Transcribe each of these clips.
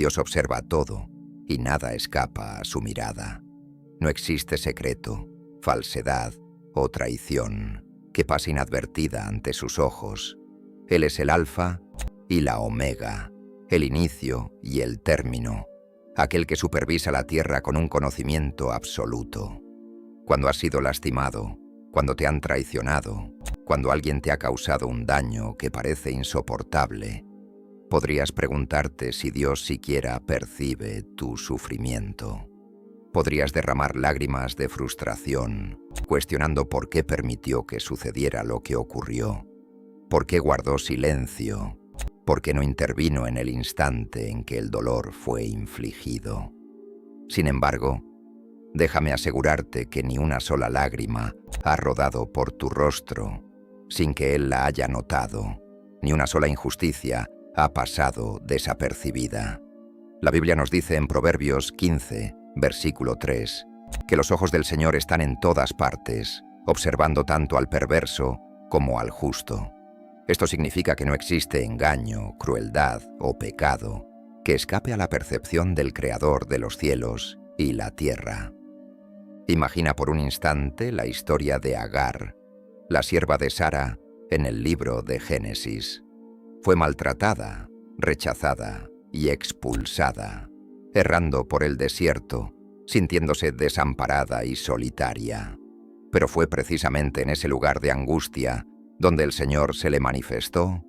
Dios observa todo y nada escapa a su mirada. No existe secreto, falsedad o traición que pase inadvertida ante sus ojos. Él es el Alfa y la Omega, el inicio y el término, aquel que supervisa la tierra con un conocimiento absoluto. Cuando has sido lastimado, cuando te han traicionado, cuando alguien te ha causado un daño que parece insoportable, podrías preguntarte si Dios siquiera percibe tu sufrimiento. Podrías derramar lágrimas de frustración, cuestionando por qué permitió que sucediera lo que ocurrió, por qué guardó silencio, por qué no intervino en el instante en que el dolor fue infligido. Sin embargo, déjame asegurarte que ni una sola lágrima ha rodado por tu rostro sin que Él la haya notado, ni una sola injusticia ha pasado desapercibida. La Biblia nos dice en Proverbios 15, versículo 3, que los ojos del Señor están en todas partes, observando tanto al perverso como al justo. Esto significa que no existe engaño, crueldad o pecado que escape a la percepción del Creador de los cielos y la tierra. Imagina por un instante la historia de Agar, la sierva de Sara, en el libro de Génesis. Fue maltratada, rechazada y expulsada, errando por el desierto, sintiéndose desamparada y solitaria. Pero fue precisamente en ese lugar de angustia donde el Señor se le manifestó,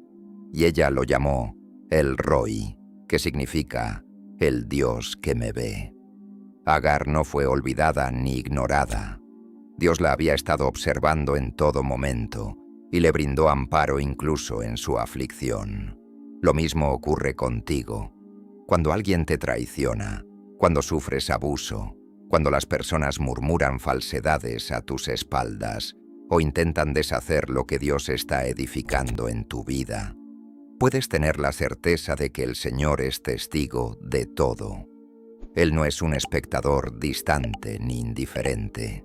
y ella lo llamó El Roi, que significa el Dios que me ve. Agar no fue olvidada ni ignorada. Dios la había estado observando en todo momento y le brindó amparo incluso en su aflicción. Lo mismo ocurre contigo. Cuando alguien te traiciona, cuando sufres abuso, cuando las personas murmuran falsedades a tus espaldas o intentan deshacer lo que Dios está edificando en tu vida, puedes tener la certeza de que el Señor es testigo de todo. Él no es un espectador distante ni indiferente.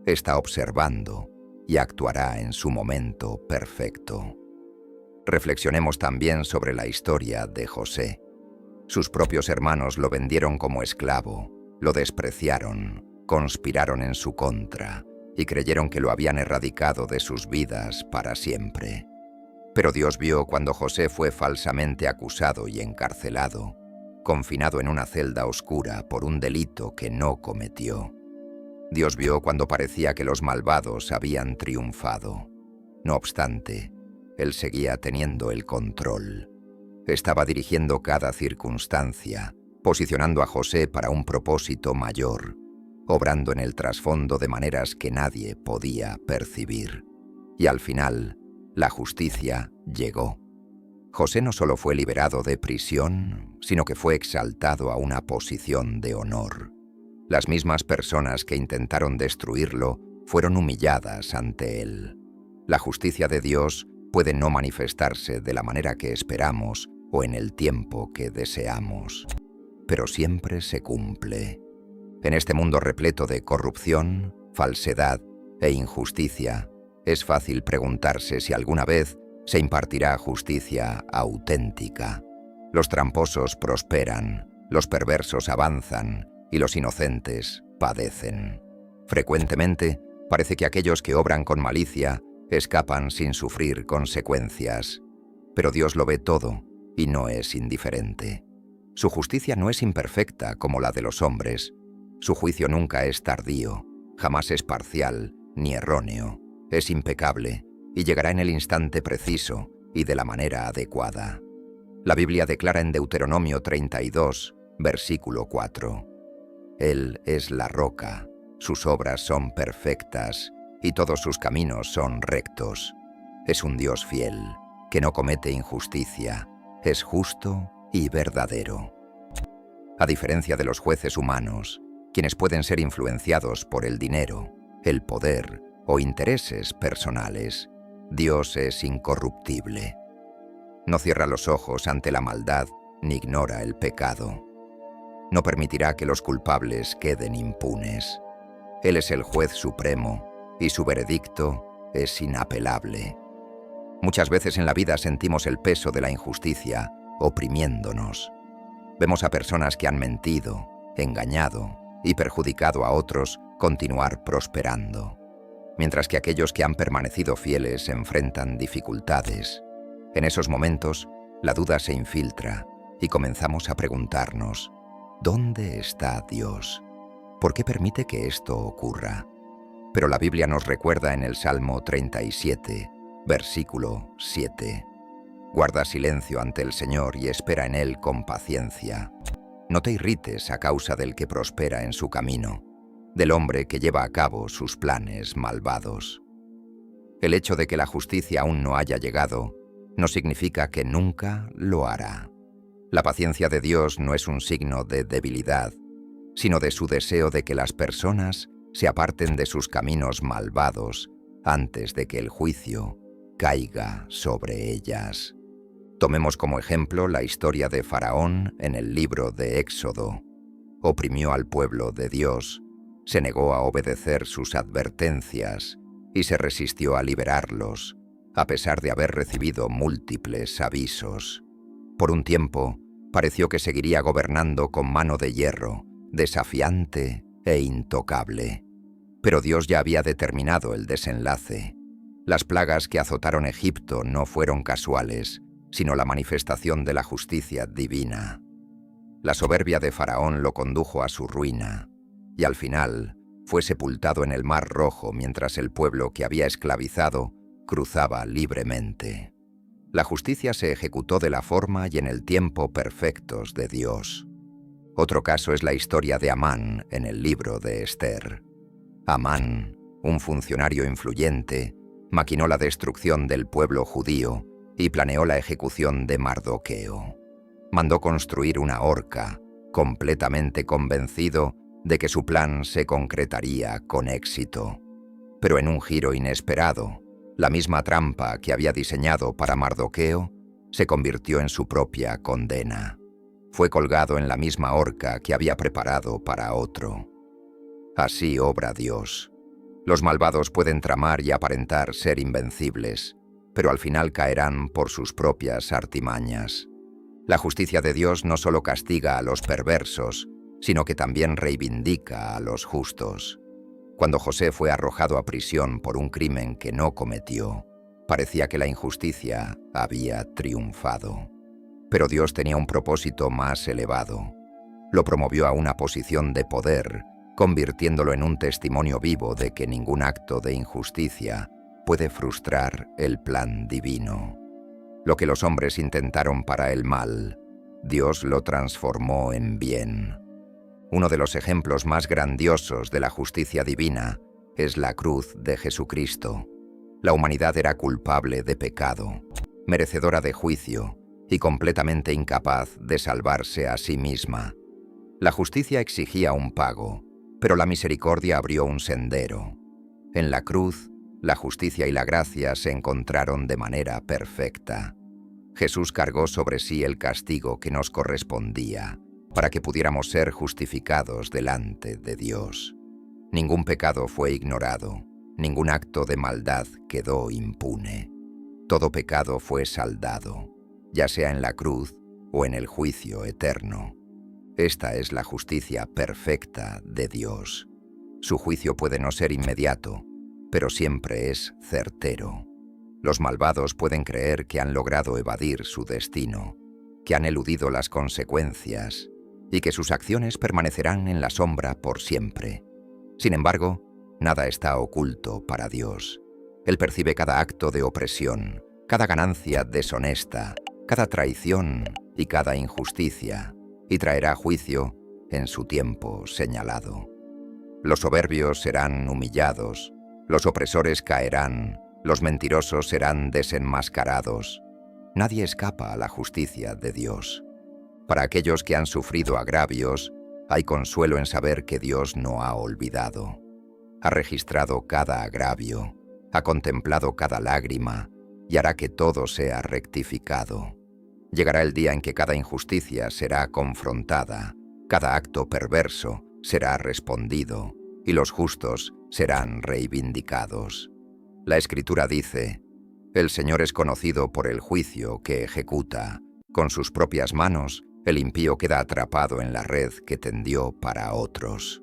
Está observando y actuará en su momento perfecto. Reflexionemos también sobre la historia de José. Sus propios hermanos lo vendieron como esclavo, lo despreciaron, conspiraron en su contra y creyeron que lo habían erradicado de sus vidas para siempre. Pero Dios vio cuando José fue falsamente acusado y encarcelado, confinado en una celda oscura por un delito que no cometió. Dios vio cuando parecía que los malvados habían triunfado. No obstante, Él seguía teniendo el control. Estaba dirigiendo cada circunstancia, posicionando a José para un propósito mayor, obrando en el trasfondo de maneras que nadie podía percibir. Y al final, la justicia llegó. José no solo fue liberado de prisión, sino que fue exaltado a una posición de honor. Las mismas personas que intentaron destruirlo fueron humilladas ante él. La justicia de Dios puede no manifestarse de la manera que esperamos o en el tiempo que deseamos, pero siempre se cumple. En este mundo repleto de corrupción, falsedad e injusticia, es fácil preguntarse si alguna vez se impartirá justicia auténtica. Los tramposos prosperan, los perversos avanzan y los inocentes padecen. Frecuentemente, parece que aquellos que obran con malicia escapan sin sufrir consecuencias. Pero Dios lo ve todo y no es indiferente. Su justicia no es imperfecta como la de los hombres. Su juicio nunca es tardío, jamás es parcial ni erróneo. Es impecable y llegará en el instante preciso y de la manera adecuada. La Biblia declara en Deuteronomio 32, versículo 4: Él es la roca, sus obras son perfectas y todos sus caminos son rectos. Es un Dios fiel, que no comete injusticia, es justo y verdadero. A diferencia de los jueces humanos, quienes pueden ser influenciados por el dinero, el poder o intereses personales, Dios es incorruptible. No cierra los ojos ante la maldad ni ignora el pecado. No permitirá que los culpables queden impunes. Él es el juez supremo y su veredicto es inapelable. Muchas veces en la vida sentimos el peso de la injusticia oprimiéndonos. Vemos a personas que han mentido, engañado y perjudicado a otros continuar prosperando, mientras que aquellos que han permanecido fieles enfrentan dificultades. En esos momentos, la duda se infiltra y comenzamos a preguntarnos, ¿dónde está Dios? ¿Por qué permite que esto ocurra? Pero la Biblia nos recuerda en el Salmo 37, versículo 7. Guarda silencio ante el Señor y espera en Él con paciencia. No te irrites a causa del que prospera en su camino, del hombre que lleva a cabo sus planes malvados. El hecho de que la justicia aún no haya llegado no significa que nunca lo hará. La paciencia de Dios no es un signo de debilidad, sino de su deseo de que las personas se aparten de sus caminos malvados antes de que el juicio caiga sobre ellas. Tomemos como ejemplo la historia de Faraón en el libro de Éxodo. Oprimió al pueblo de Dios, se negó a obedecer sus advertencias y se resistió a liberarlos, a pesar de haber recibido múltiples avisos. Por un tiempo, pareció que seguiría gobernando con mano de hierro, desafiante e intocable. Pero Dios ya había determinado el desenlace. Las plagas que azotaron Egipto no fueron casuales, sino la manifestación de la justicia divina. La soberbia de Faraón lo condujo a su ruina, y al final fue sepultado en el Mar Rojo mientras el pueblo que había esclavizado cruzaba libremente. La justicia se ejecutó de la forma y en el tiempo perfectos de Dios. Otro caso es la historia de Amán en el libro de Esther. Amán, un funcionario influyente, maquinó la destrucción del pueblo judío y planeó la ejecución de Mardoqueo. Mandó construir una horca, completamente convencido de que su plan se concretaría con éxito. Pero en un giro inesperado, la misma trampa que había diseñado para Mardoqueo se convirtió en su propia condena. Fue colgado en la misma horca que había preparado para otro. Así obra Dios. Los malvados pueden tramar y aparentar ser invencibles, pero al final caerán por sus propias artimañas. La justicia de Dios no solo castiga a los perversos, sino que también reivindica a los justos. Cuando José fue arrojado a prisión por un crimen que no cometió, parecía que la injusticia había triunfado. Pero Dios tenía un propósito más elevado. Lo promovió a una posición de poder, convirtiéndolo en un testimonio vivo de que ningún acto de injusticia puede frustrar el plan divino. Lo que los hombres intentaron para el mal, Dios lo transformó en bien. Uno de los ejemplos más grandiosos de la justicia divina es la cruz de Jesucristo. La humanidad era culpable de pecado, merecedora de juicio y completamente incapaz de salvarse a sí misma. La justicia exigía un pago, pero la misericordia abrió un sendero. En la cruz, la justicia y la gracia se encontraron de manera perfecta. Jesús cargó sobre sí el castigo que nos correspondía, para que pudiéramos ser justificados delante de Dios. Ningún pecado fue ignorado, ningún acto de maldad quedó impune. Todo pecado fue saldado, ya sea en la cruz o en el juicio eterno. Esta es la justicia perfecta de Dios. Su juicio puede no ser inmediato, pero siempre es certero. Los malvados pueden creer que han logrado evadir su destino, que han eludido las consecuencias y que sus acciones permanecerán en la sombra por siempre. Sin embargo, nada está oculto para Dios. Él percibe cada acto de opresión, cada ganancia deshonesta, cada traición y cada injusticia, y traerá juicio en su tiempo señalado. Los soberbios serán humillados, los opresores caerán, los mentirosos serán desenmascarados. Nadie escapa a la justicia de Dios. Para aquellos que han sufrido agravios, hay consuelo en saber que Dios no ha olvidado. Ha registrado cada agravio, ha contemplado cada lágrima y hará que todo sea rectificado. Llegará el día en que cada injusticia será confrontada, cada acto perverso será respondido y los justos serán reivindicados. La Escritura dice: «El Señor es conocido por el juicio que ejecuta. Con sus propias manos El impío queda atrapado en la red que tendió para otros.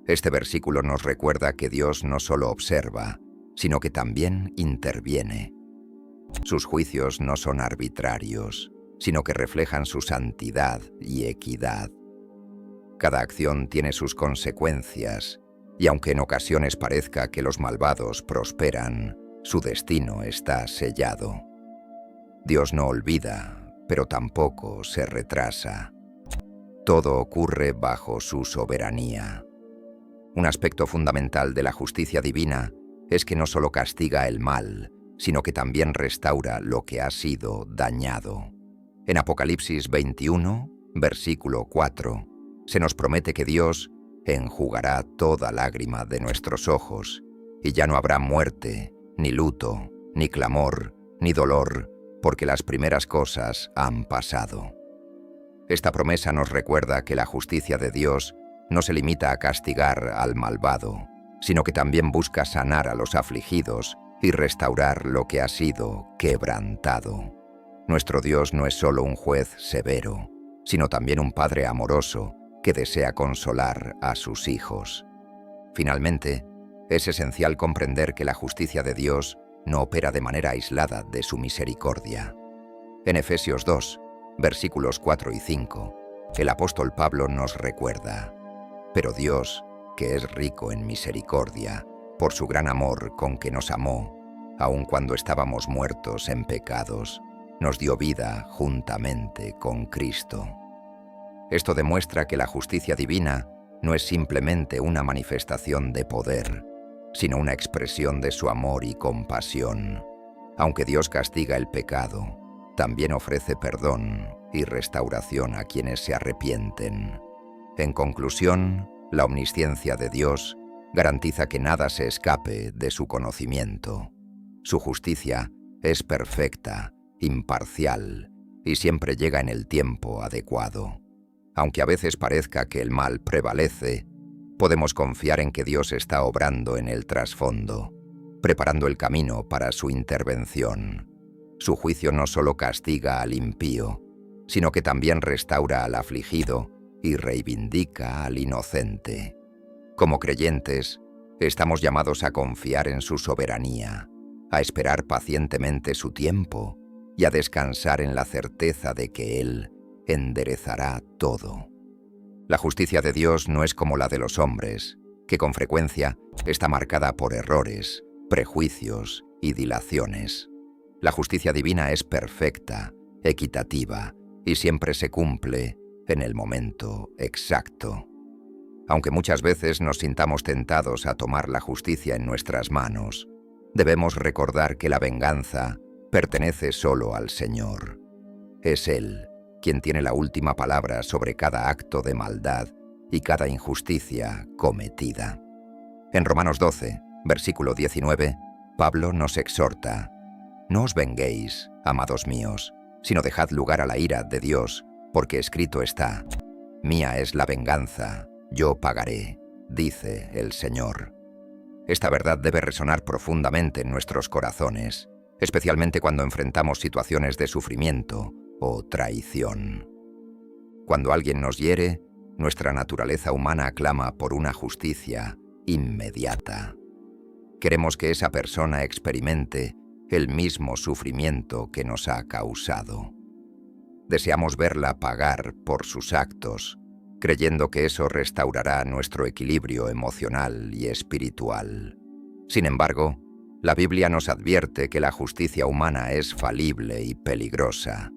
Este versículo nos recuerda que Dios no solo observa, sino que también interviene. Sus juicios no son arbitrarios, sino que reflejan su santidad y equidad. Cada acción tiene sus consecuencias, y aunque en ocasiones parezca que los malvados prosperan, su destino está sellado. Dios no olvida, pero tampoco se retrasa. Todo ocurre bajo su soberanía. Un aspecto fundamental de la justicia divina es que no solo castiga el mal, sino que también restaura lo que ha sido dañado. En Apocalipsis 21, versículo 4, se nos promete que Dios enjugará toda lágrima de nuestros ojos, y ya no habrá muerte, ni luto, ni clamor, ni dolor, porque las primeras cosas han pasado. Esta promesa nos recuerda que la justicia de Dios no se limita a castigar al malvado, sino que también busca sanar a los afligidos y restaurar lo que ha sido quebrantado. Nuestro Dios no es solo un juez severo, sino también un Padre amoroso que desea consolar a sus hijos. Finalmente, es esencial comprender que la justicia de Dios no opera de manera aislada de su misericordia. En Efesios 2, versículos 4 y 5, el apóstol Pablo nos recuerda: «Pero Dios, que es rico en misericordia, por su gran amor con que nos amó, aun cuando estábamos muertos en pecados, nos dio vida juntamente con Cristo». Esto demuestra que la justicia divina no es simplemente una manifestación de poder, sino una expresión de su amor y compasión. Aunque Dios castiga el pecado, también ofrece perdón y restauración a quienes se arrepienten. En conclusión, la omnisciencia de Dios garantiza que nada se escape de su conocimiento. Su justicia es perfecta, imparcial y siempre llega en el tiempo adecuado. Aunque a veces parezca que el mal prevalece, podemos confiar en que Dios está obrando en el trasfondo, preparando el camino para su intervención. Su juicio no solo castiga al impío, sino que también restaura al afligido y reivindica al inocente. Como creyentes, estamos llamados a confiar en su soberanía, a esperar pacientemente su tiempo y a descansar en la certeza de que Él enderezará todo. La justicia de Dios no es como la de los hombres, que con frecuencia está marcada por errores, prejuicios y dilaciones. La justicia divina es perfecta, equitativa y siempre se cumple en el momento exacto. Aunque muchas veces nos sintamos tentados a tomar la justicia en nuestras manos, debemos recordar que la venganza pertenece solo al Señor. Es Él quien tiene la última palabra sobre cada acto de maldad y cada injusticia cometida. En Romanos 12, versículo 19, Pablo nos exhorta: «No os venguéis, amados míos, sino dejad lugar a la ira de Dios, porque escrito está: Mía es la venganza, yo pagaré, dice el Señor». Esta verdad debe resonar profundamente en nuestros corazones, especialmente cuando enfrentamos situaciones de sufrimiento o traición. Cuando alguien nos hiere, nuestra naturaleza humana clama por una justicia inmediata. Queremos que esa persona experimente el mismo sufrimiento que nos ha causado. Deseamos verla pagar por sus actos, creyendo que eso restaurará nuestro equilibrio emocional y espiritual. Sin embargo, la Biblia nos advierte que la justicia humana es falible y peligrosa.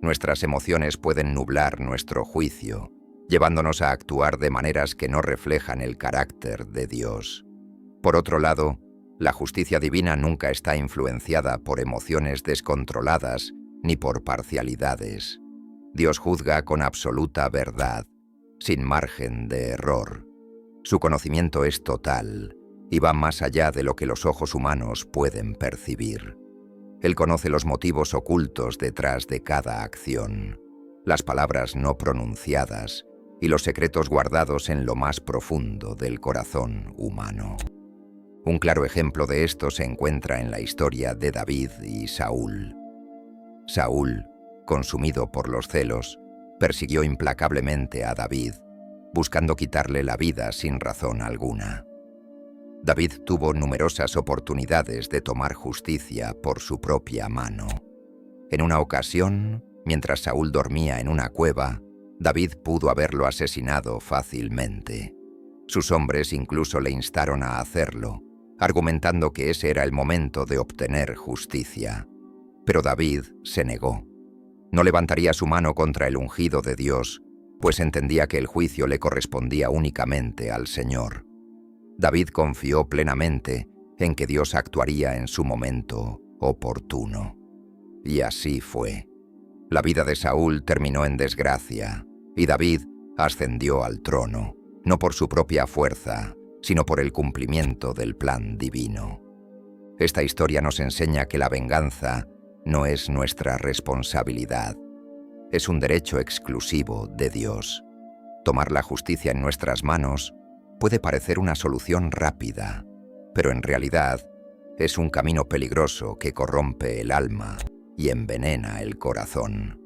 Nuestras emociones pueden nublar nuestro juicio, llevándonos a actuar de maneras que no reflejan el carácter de Dios. Por otro lado, la justicia divina nunca está influenciada por emociones descontroladas ni por parcialidades. Dios juzga con absoluta verdad, sin margen de error. Su conocimiento es total y va más allá de lo que los ojos humanos pueden percibir. Él conoce los motivos ocultos detrás de cada acción, las palabras no pronunciadas y los secretos guardados en lo más profundo del corazón humano. Un claro ejemplo de esto se encuentra en la historia de David y Saúl. Saúl, consumido por los celos, persiguió implacablemente a David, buscando quitarle la vida sin razón alguna. David tuvo numerosas oportunidades de tomar justicia por su propia mano. En una ocasión, mientras Saúl dormía en una cueva, David pudo haberlo asesinado fácilmente. Sus hombres incluso le instaron a hacerlo, argumentando que ese era el momento de obtener justicia. Pero David se negó. No levantaría su mano contra el ungido de Dios, pues entendía que el juicio le correspondía únicamente al Señor. David confió plenamente en que Dios actuaría en su momento oportuno. Y así fue. La vida de Saúl terminó en desgracia, y David ascendió al trono, no por su propia fuerza, sino por el cumplimiento del plan divino. Esta historia nos enseña que la venganza no es nuestra responsabilidad. Es un derecho exclusivo de Dios. Tomar la justicia en nuestras manos puede parecer una solución rápida, pero en realidad es un camino peligroso que corrompe el alma y envenena el corazón.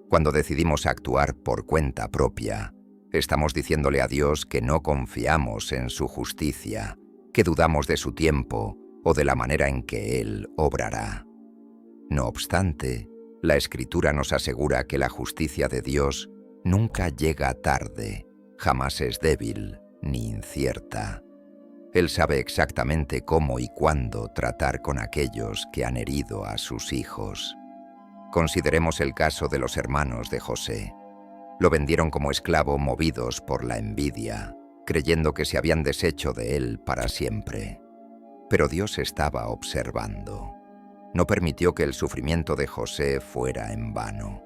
Cuando decidimos actuar por cuenta propia, estamos diciéndole a Dios que no confiamos en su justicia, que dudamos de su tiempo o de la manera en que Él obrará. No obstante, la Escritura nos asegura que la justicia de Dios nunca llega tarde, jamás es débil ni incierta. Él sabe exactamente cómo y cuándo tratar con aquellos que han herido a sus hijos. Consideremos el caso de los hermanos de José. Lo vendieron como esclavo movidos por la envidia, creyendo que se habían deshecho de él para siempre. Pero Dios estaba observando. No permitió que el sufrimiento de José fuera en vano.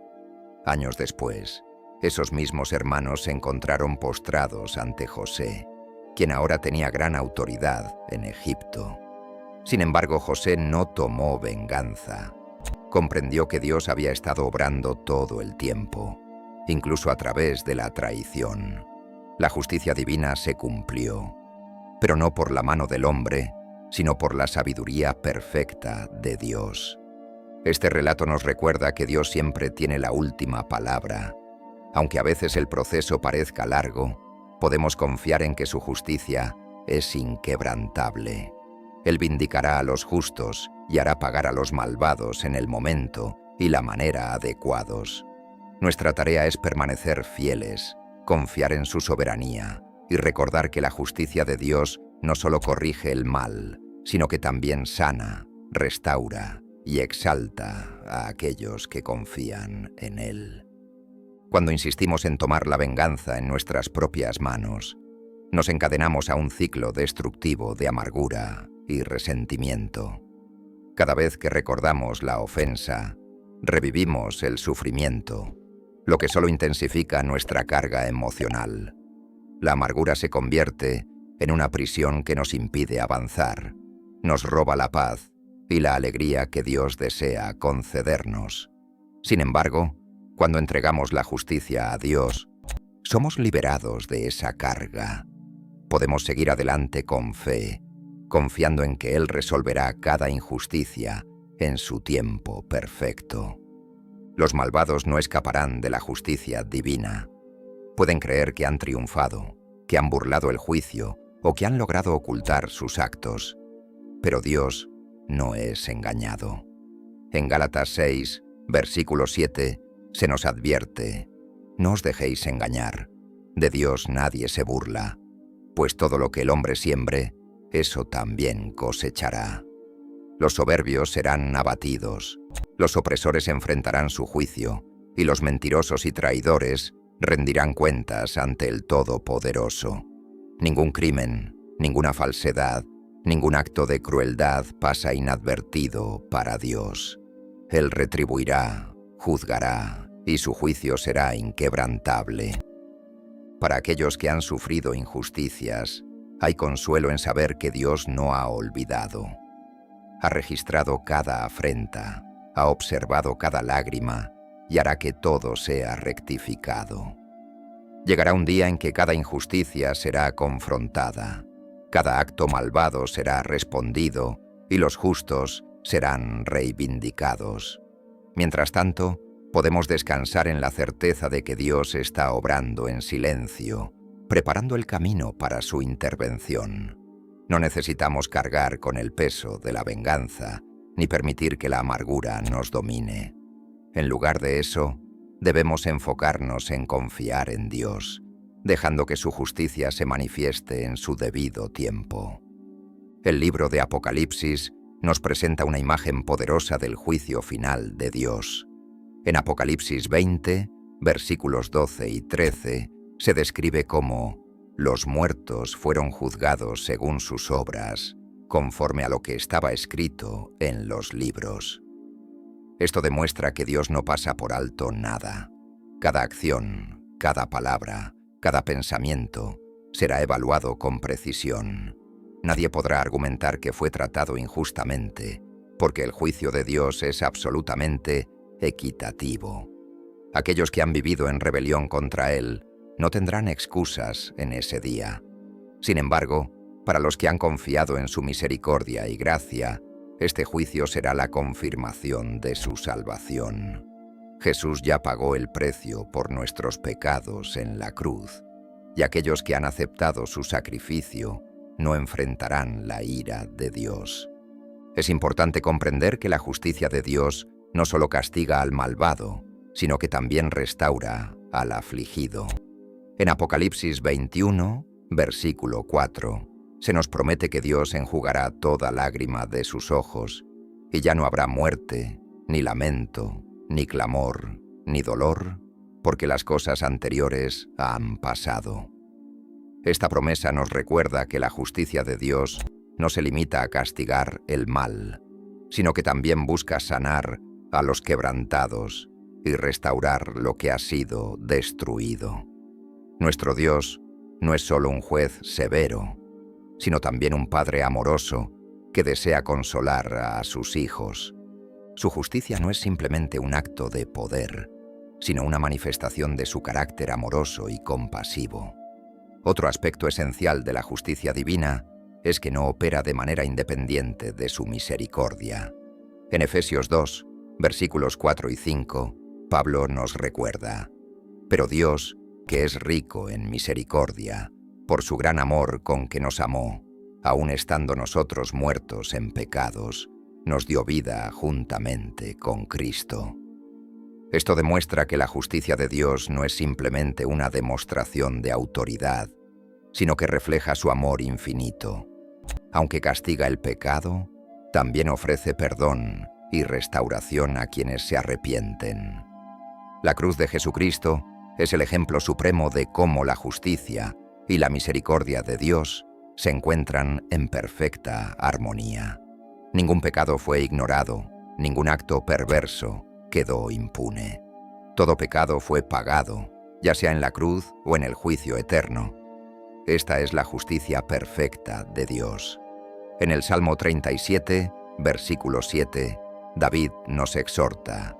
Años después, esos mismos hermanos se encontraron postrados ante José, quien ahora tenía gran autoridad en Egipto. Sin embargo, José no tomó venganza. Comprendió que Dios había estado obrando todo el tiempo, incluso a través de la traición. La justicia divina se cumplió, pero no por la mano del hombre, sino por la sabiduría perfecta de Dios. Este relato nos recuerda que Dios siempre tiene la última palabra. Aunque a veces el proceso parezca largo, podemos confiar en que su justicia es inquebrantable. Él vindicará a los justos y hará pagar a los malvados en el momento y la manera adecuados. Nuestra tarea es permanecer fieles, confiar en su soberanía y recordar que la justicia de Dios no solo corrige el mal, sino que también sana, restaura y exalta a aquellos que confían en Él. Cuando insistimos en tomar la venganza en nuestras propias manos, nos encadenamos a un ciclo destructivo de amargura y resentimiento. Cada vez que recordamos la ofensa, revivimos el sufrimiento, lo que solo intensifica nuestra carga emocional. La amargura se convierte en una prisión que nos impide avanzar, nos roba la paz y la alegría que Dios desea concedernos. Sin embargo, cuando entregamos la justicia a Dios, somos liberados de esa carga. Podemos seguir adelante con fe, confiando en que Él resolverá cada injusticia en su tiempo perfecto. Los malvados no escaparán de la justicia divina. Pueden creer que han triunfado, que han burlado el juicio o que han logrado ocultar sus actos. Pero Dios no es engañado. En Gálatas 6, versículo 7, se nos advierte: no os dejéis engañar, de Dios nadie se burla, pues todo lo que el hombre siembre, eso también cosechará. Los soberbios serán abatidos, los opresores enfrentarán su juicio, y los mentirosos y traidores rendirán cuentas ante el Todopoderoso. Ningún crimen, ninguna falsedad, ningún acto de crueldad pasa inadvertido para Dios. Él retribuirá, juzgará, y su juicio será inquebrantable. Para aquellos que han sufrido injusticias, hay consuelo en saber que Dios no ha olvidado. Ha registrado cada afrenta, ha observado cada lágrima y hará que todo sea rectificado. Llegará un día en que cada injusticia será confrontada, cada acto malvado será respondido y los justos serán reivindicados. Mientras tanto, Podemos descansar en la certeza de que Dios está obrando en silencio, preparando el camino para su intervención. No necesitamos cargar con el peso de la venganza, ni permitir que la amargura nos domine. En lugar de eso, debemos enfocarnos en confiar en Dios, dejando que su justicia se manifieste en su debido tiempo. El libro de Apocalipsis nos presenta una imagen poderosa del juicio final de Dios. En Apocalipsis 20, versículos 12 y 13, se describe cómo los muertos fueron juzgados según sus obras, conforme a lo que estaba escrito en los libros. Esto demuestra que Dios no pasa por alto nada. Cada acción, cada palabra, cada pensamiento será evaluado con precisión. Nadie podrá argumentar que fue tratado injustamente, porque el juicio de Dios es absolutamente equitativo. Aquellos que han vivido en rebelión contra Él no tendrán excusas en ese día. Sin embargo, para los que han confiado en su misericordia y gracia, este juicio será la confirmación de su salvación. Jesús ya pagó el precio por nuestros pecados en la cruz, y aquellos que han aceptado su sacrificio no enfrentarán la ira de Dios. Es importante comprender que la justicia de Dios no solo castiga al malvado, sino que también restaura al afligido. En Apocalipsis 21, versículo 4, se nos promete que Dios enjugará toda lágrima de sus ojos, y ya no habrá muerte, ni lamento, ni clamor, ni dolor, porque las cosas anteriores han pasado. Esta promesa nos recuerda que la justicia de Dios no se limita a castigar el mal, sino que también busca sanar a los quebrantados y restaurar lo que ha sido destruido. Nuestro Dios no es solo un juez severo, sino también un Padre amoroso que desea consolar a sus hijos. Su justicia no es simplemente un acto de poder, sino una manifestación de su carácter amoroso y compasivo. Otro aspecto esencial de la justicia divina es que no opera de manera independiente de su misericordia. En Efesios 2, versículos 4 y 5, Pablo nos recuerda: «Pero Dios, que es rico en misericordia, por su gran amor con que nos amó, aun estando nosotros muertos en pecados, nos dio vida juntamente con Cristo». Esto demuestra que la justicia de Dios no es simplemente una demostración de autoridad, sino que refleja su amor infinito. Aunque castiga el pecado, también ofrece perdón y restauración a quienes se arrepienten. La cruz de Jesucristo es el ejemplo supremo de cómo la justicia y la misericordia de Dios se encuentran en perfecta armonía. Ningún pecado fue ignorado, ningún acto perverso quedó impune. Todo pecado fue pagado, ya sea en la cruz o en el juicio eterno. Esta es la justicia perfecta de Dios. En el Salmo 37, versículo 7, David nos exhorta: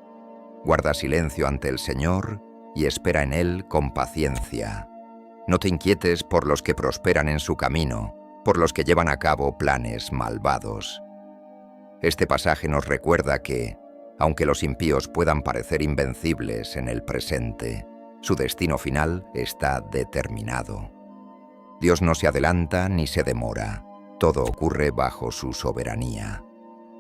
«Guarda silencio ante el Señor y espera en Él con paciencia. No te inquietes por los que prosperan en su camino, por los que llevan a cabo planes malvados». Este pasaje nos recuerda que, aunque los impíos puedan parecer invencibles en el presente, su destino final está determinado. Dios no se adelanta ni se demora, todo ocurre bajo su soberanía.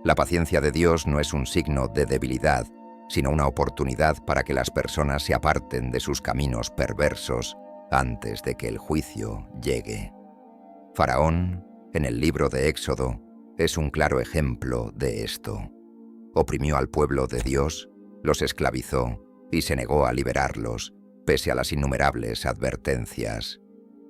La paciencia de Dios no es un signo de debilidad, sino una oportunidad para que las personas se aparten de sus caminos perversos antes de que el juicio llegue. Faraón, en el libro de Éxodo, es un claro ejemplo de esto. Oprimió al pueblo de Dios, los esclavizó y se negó a liberarlos, pese a las innumerables advertencias.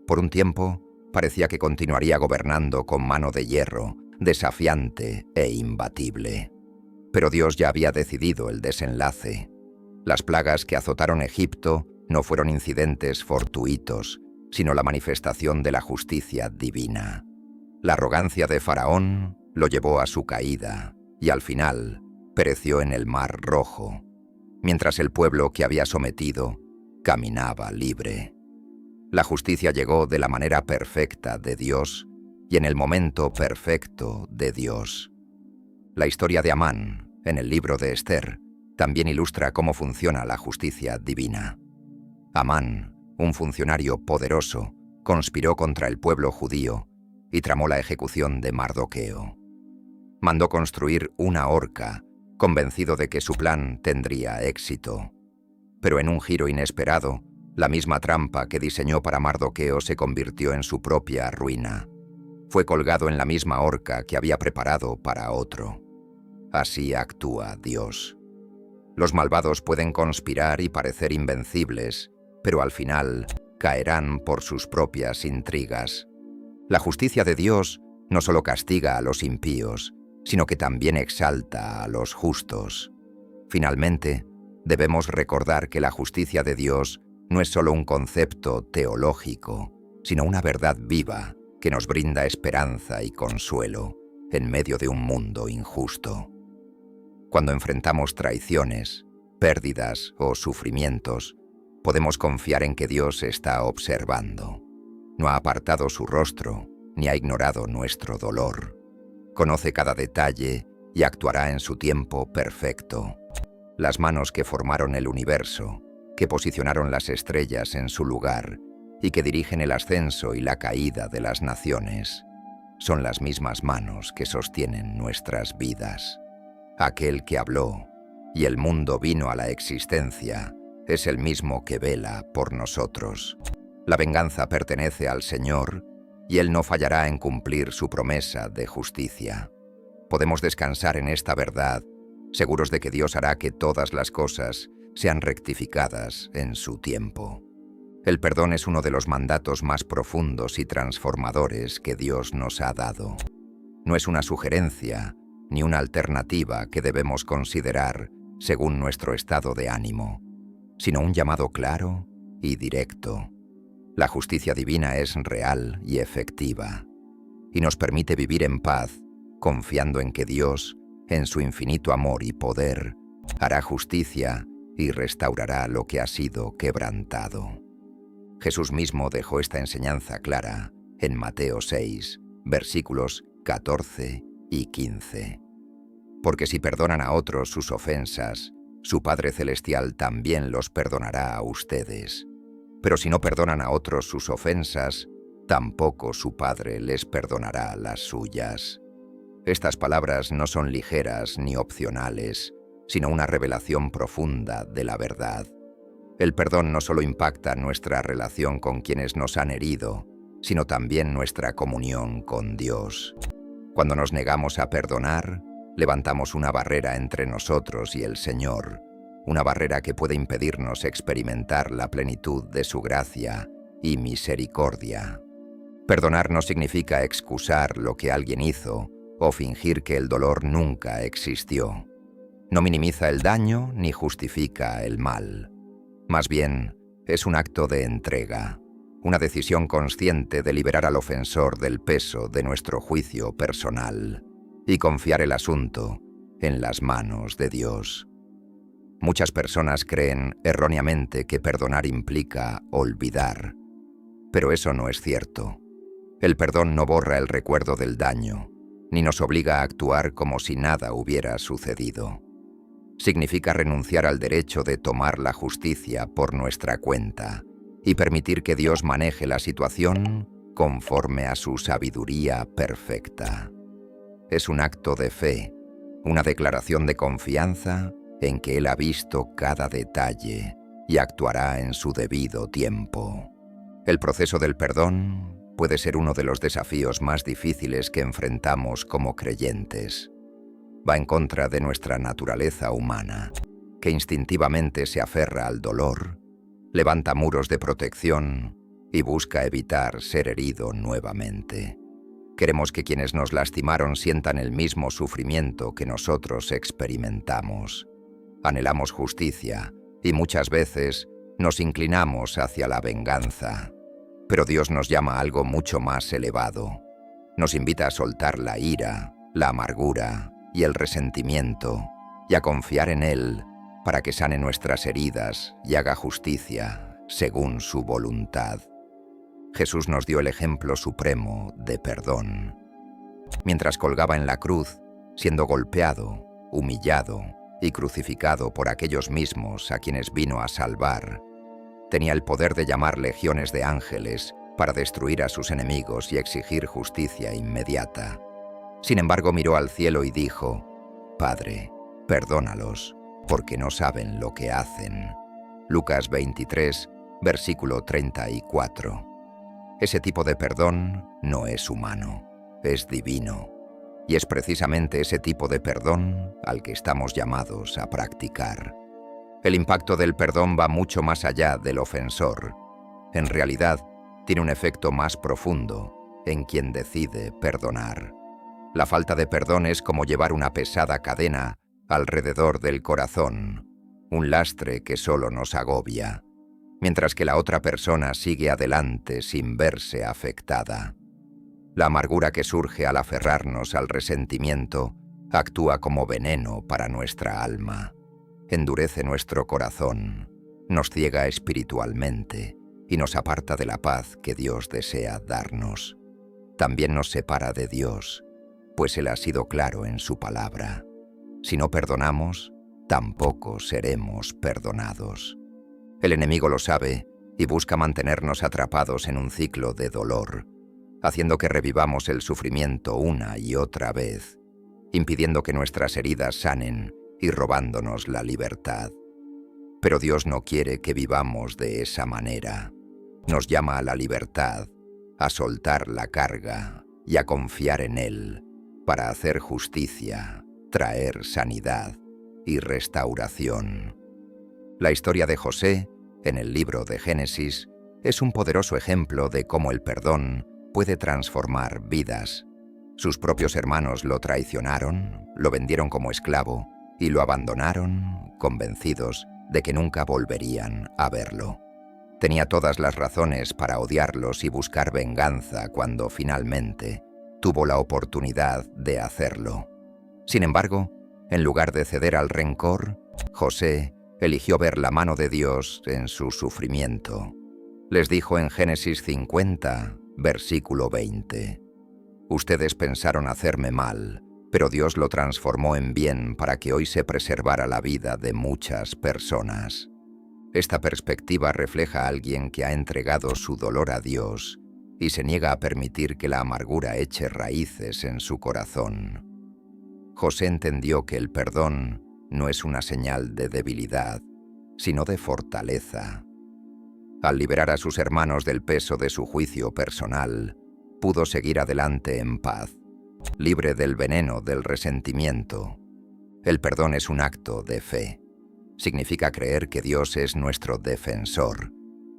Por un tiempo, parecía que continuaría gobernando con mano de hierro, desafiante e imbatible. Pero Dios ya había decidido el desenlace. Las plagas que azotaron Egipto no fueron incidentes fortuitos, sino la manifestación de la justicia divina. La arrogancia de Faraón lo llevó a su caída, y al final pereció en el Mar Rojo, mientras el pueblo que había sometido caminaba libre. La justicia llegó de la manera perfecta de Dios y en el momento perfecto de Dios. La historia de Amán, en el libro de Esther, también ilustra cómo funciona la justicia divina. Amán, un funcionario poderoso, conspiró contra el pueblo judío y tramó la ejecución de Mardoqueo. Mandó construir una horca, convencido de que su plan tendría éxito. Pero en un giro inesperado, la misma trampa que diseñó para Mardoqueo se convirtió en su propia ruina. Fue colgado en la misma horca que había preparado para otro. Así actúa Dios. Los malvados pueden conspirar y parecer invencibles, pero al final caerán por sus propias intrigas. La justicia de Dios no solo castiga a los impíos, sino que también exalta a los justos. Finalmente, debemos recordar que la justicia de Dios no es solo un concepto teológico, sino una verdad viva que nos brinda esperanza y consuelo en medio de un mundo injusto. Cuando enfrentamos traiciones, pérdidas o sufrimientos, podemos confiar en que Dios está observando. No ha apartado su rostro, ni ha ignorado nuestro dolor. Conoce cada detalle y actuará en su tiempo perfecto. Las manos que formaron el universo, que posicionaron las estrellas en su lugar y que dirigen el ascenso y la caída de las naciones, son las mismas manos que sostienen nuestras vidas. Aquel que habló y el mundo vino a la existencia es el mismo que vela por nosotros. La venganza pertenece al Señor y Él no fallará en cumplir su promesa de justicia. Podemos descansar en esta verdad, seguros de que Dios hará que todas las cosas sean rectificadas en su tiempo. El perdón es uno de los mandatos más profundos y transformadores que Dios nos ha dado. No es una sugerencia ni una alternativa que debemos considerar según nuestro estado de ánimo, sino un llamado claro y directo. La justicia divina es real y efectiva, y nos permite vivir en paz, confiando en que Dios, en su infinito amor y poder, hará justicia y restaurará lo que ha sido quebrantado. Jesús mismo dejó esta enseñanza clara en Mateo 6, versículos 14 y 15. Porque si perdonan a otros sus ofensas, su Padre Celestial también los perdonará a ustedes. Pero si no perdonan a otros sus ofensas, tampoco su Padre les perdonará las suyas. Estas palabras no son ligeras ni opcionales, sino una revelación profunda de la verdad. El perdón no solo impacta nuestra relación con quienes nos han herido, sino también nuestra comunión con Dios. Cuando nos negamos a perdonar, levantamos una barrera entre nosotros y el Señor, una barrera que puede impedirnos experimentar la plenitud de su gracia y misericordia. Perdonar no significa excusar lo que alguien hizo o fingir que el dolor nunca existió. No minimiza el daño ni justifica el mal. Más bien, es un acto de entrega, una decisión consciente de liberar al ofensor del peso de nuestro juicio personal y confiar el asunto en las manos de Dios. Muchas personas creen erróneamente que perdonar implica olvidar, pero eso no es cierto. El perdón no borra el recuerdo del daño, ni nos obliga a actuar como si nada hubiera sucedido. Significa renunciar al derecho de tomar la justicia por nuestra cuenta y permitir que Dios maneje la situación conforme a su sabiduría perfecta. Es un acto de fe, una declaración de confianza en que Él ha visto cada detalle y actuará en su debido tiempo. El proceso del perdón puede ser uno de los desafíos más difíciles que enfrentamos como creyentes. Va en contra de nuestra naturaleza humana, que instintivamente se aferra al dolor, levanta muros de protección y busca evitar ser herido nuevamente. Queremos que quienes nos lastimaron sientan el mismo sufrimiento que nosotros experimentamos. Anhelamos justicia y muchas veces nos inclinamos hacia la venganza. Pero Dios nos llama a algo mucho más elevado. Nos invita a soltar la ira, la amargura y el resentimiento y a confiar en Él para que sane nuestras heridas y haga justicia según su voluntad. Jesús nos dio el ejemplo supremo de perdón. Mientras colgaba en la cruz, siendo golpeado, humillado y crucificado por aquellos mismos a quienes vino a salvar, tenía el poder de llamar legiones de ángeles para destruir a sus enemigos y exigir justicia inmediata. Sin embargo, miró al cielo y dijo: Padre, perdónalos, porque no saben lo que hacen. Lucas 23, versículo 34. Ese tipo de perdón no es humano, es divino. Y es precisamente ese tipo de perdón al que estamos llamados a practicar. El impacto del perdón va mucho más allá del ofensor. En realidad, tiene un efecto más profundo en quien decide perdonar. La falta de perdón es como llevar una pesada cadena alrededor del corazón, un lastre que solo nos agobia, mientras que la otra persona sigue adelante sin verse afectada. La amargura que surge al aferrarnos al resentimiento actúa como veneno para nuestra alma. Endurece nuestro corazón, nos ciega espiritualmente y nos aparta de la paz que Dios desea darnos. También nos separa de Dios, pues Él ha sido claro en su palabra. Si no perdonamos, tampoco seremos perdonados. El enemigo lo sabe y busca mantenernos atrapados en un ciclo de dolor, haciendo que revivamos el sufrimiento una y otra vez, impidiendo que nuestras heridas sanen y robándonos la libertad. Pero Dios no quiere que vivamos de esa manera. Nos llama a la libertad, a soltar la carga y a confiar en Él para hacer justicia, traer sanidad y restauración. La historia de José, en el libro de Génesis, es un poderoso ejemplo de cómo el perdón puede transformar vidas. Sus propios hermanos lo traicionaron, lo vendieron como esclavo y lo abandonaron, convencidos de que nunca volverían a verlo. Tenía todas las razones para odiarlos y buscar venganza cuando finalmente tuvo la oportunidad de hacerlo. Sin embargo, en lugar de ceder al rencor, José eligió ver la mano de Dios en su sufrimiento. Les dijo en Génesis 50, versículo 20: Ustedes pensaron hacerme mal, pero Dios lo transformó en bien para que hoy se preservara la vida de muchas personas. Esta perspectiva refleja a alguien que ha entregado su dolor a Dios y se niega a permitir que la amargura eche raíces en su corazón. José entendió que el perdón no es una señal de debilidad, sino de fortaleza. Al liberar a sus hermanos del peso de su juicio personal, pudo seguir adelante en paz, libre del veneno del resentimiento. El perdón es un acto de fe. Significa creer que Dios es nuestro defensor,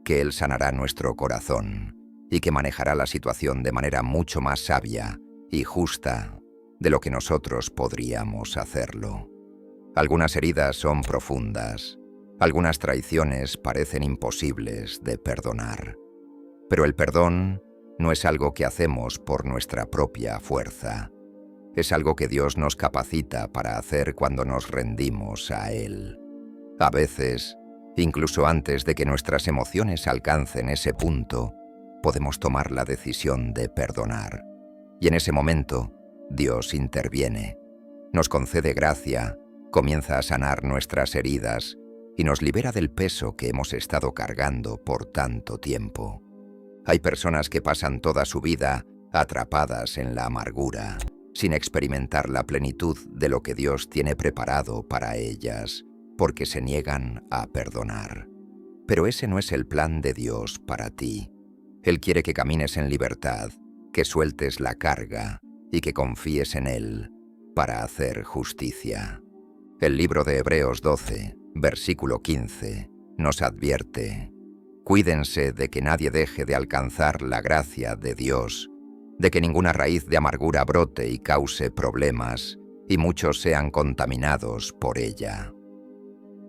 que Él sanará nuestro corazón y que manejará la situación de manera mucho más sabia y justa de lo que nosotros podríamos hacerlo. Algunas heridas son profundas, algunas traiciones parecen imposibles de perdonar, pero el perdón no es algo que hacemos por nuestra propia fuerza. Es algo que Dios nos capacita para hacer cuando nos rendimos a Él. A veces, incluso antes de que nuestras emociones alcancen ese punto, podemos tomar la decisión de perdonar. Y en ese momento, Dios interviene, nos concede gracia, comienza a sanar nuestras heridas y nos libera del peso que hemos estado cargando por tanto tiempo. Hay personas que pasan toda su vida atrapadas en la amargura, sin experimentar la plenitud de lo que Dios tiene preparado para ellas, porque se niegan a perdonar. Pero ese no es el plan de Dios para ti. Él quiere que camines en libertad, que sueltes la carga y que confíes en Él para hacer justicia. El libro de Hebreos 12, versículo 15, nos advierte: cuídense de que nadie deje de alcanzar la gracia de Dios, de que ninguna raíz de amargura brote y cause problemas, y muchos sean contaminados por ella.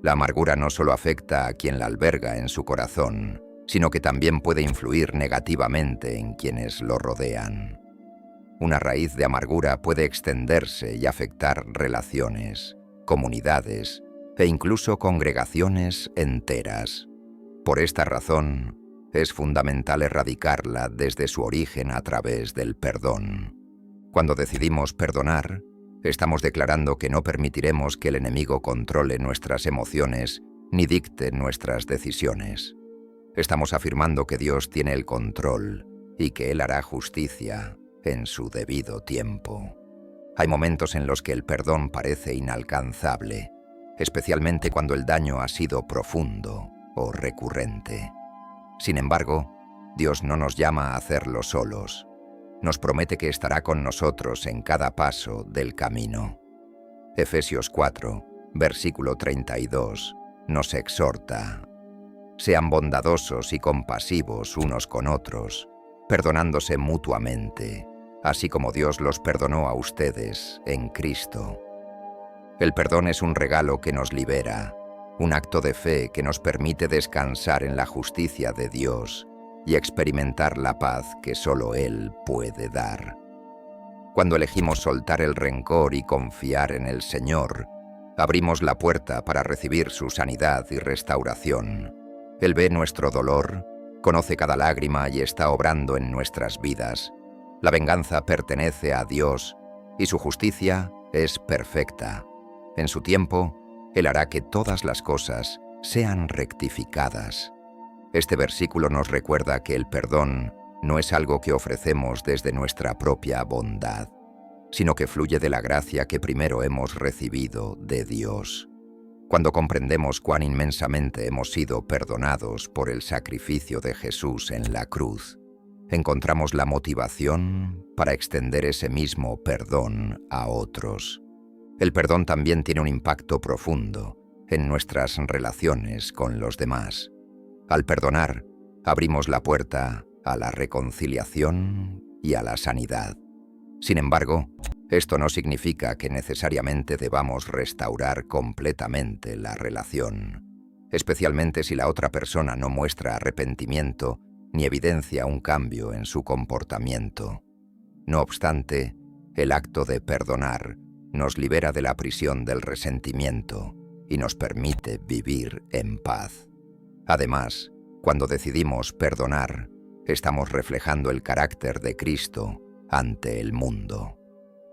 La amargura no solo afecta a quien la alberga en su corazón, sino que también puede influir negativamente en quienes lo rodean. Una raíz de amargura puede extenderse y afectar relaciones, comunidades e incluso congregaciones enteras. Por esta razón, es fundamental erradicarla desde su origen a través del perdón. Cuando decidimos perdonar, Estamos declarando que no permitiremos que el enemigo controle nuestras emociones ni dicte nuestras decisiones. Estamos afirmando que Dios tiene el control y que Él hará justicia en su debido tiempo. Hay momentos en los que el perdón parece inalcanzable, especialmente cuando el daño ha sido profundo o recurrente. Sin embargo, Dios no nos llama a hacerlo solos. Nos promete que estará con nosotros en cada paso del camino. Efesios 4, versículo 32, nos exhorta: sean bondadosos y compasivos unos con otros, perdonándose mutuamente, así como Dios los perdonó a ustedes en Cristo. El perdón es un regalo que nos libera, un acto de fe que nos permite descansar en la justicia de Dios y experimentar la paz que solo Él puede dar. Cuando elegimos soltar el rencor y confiar en el Señor, abrimos la puerta para recibir su sanidad y restauración. Él ve nuestro dolor, conoce cada lágrima y está obrando en nuestras vidas. La venganza pertenece a Dios y su justicia es perfecta. En su tiempo, Él hará que todas las cosas sean rectificadas. Este versículo nos recuerda que el perdón no es algo que ofrecemos desde nuestra propia bondad, sino que fluye de la gracia que primero hemos recibido de Dios. Cuando comprendemos cuán inmensamente hemos sido perdonados por el sacrificio de Jesús en la cruz, encontramos la motivación para extender ese mismo perdón a otros. El perdón también tiene un impacto profundo en nuestras relaciones con los demás. Al perdonar, abrimos la puerta a la reconciliación y a la sanidad. Sin embargo, esto no significa que necesariamente debamos restaurar completamente la relación, especialmente si la otra persona no muestra arrepentimiento ni evidencia un cambio en su comportamiento. No obstante, el acto de perdonar nos libera de la prisión del resentimiento y nos permite vivir en paz. Además, cuando decidimos perdonar, estamos reflejando el carácter de Cristo ante el mundo.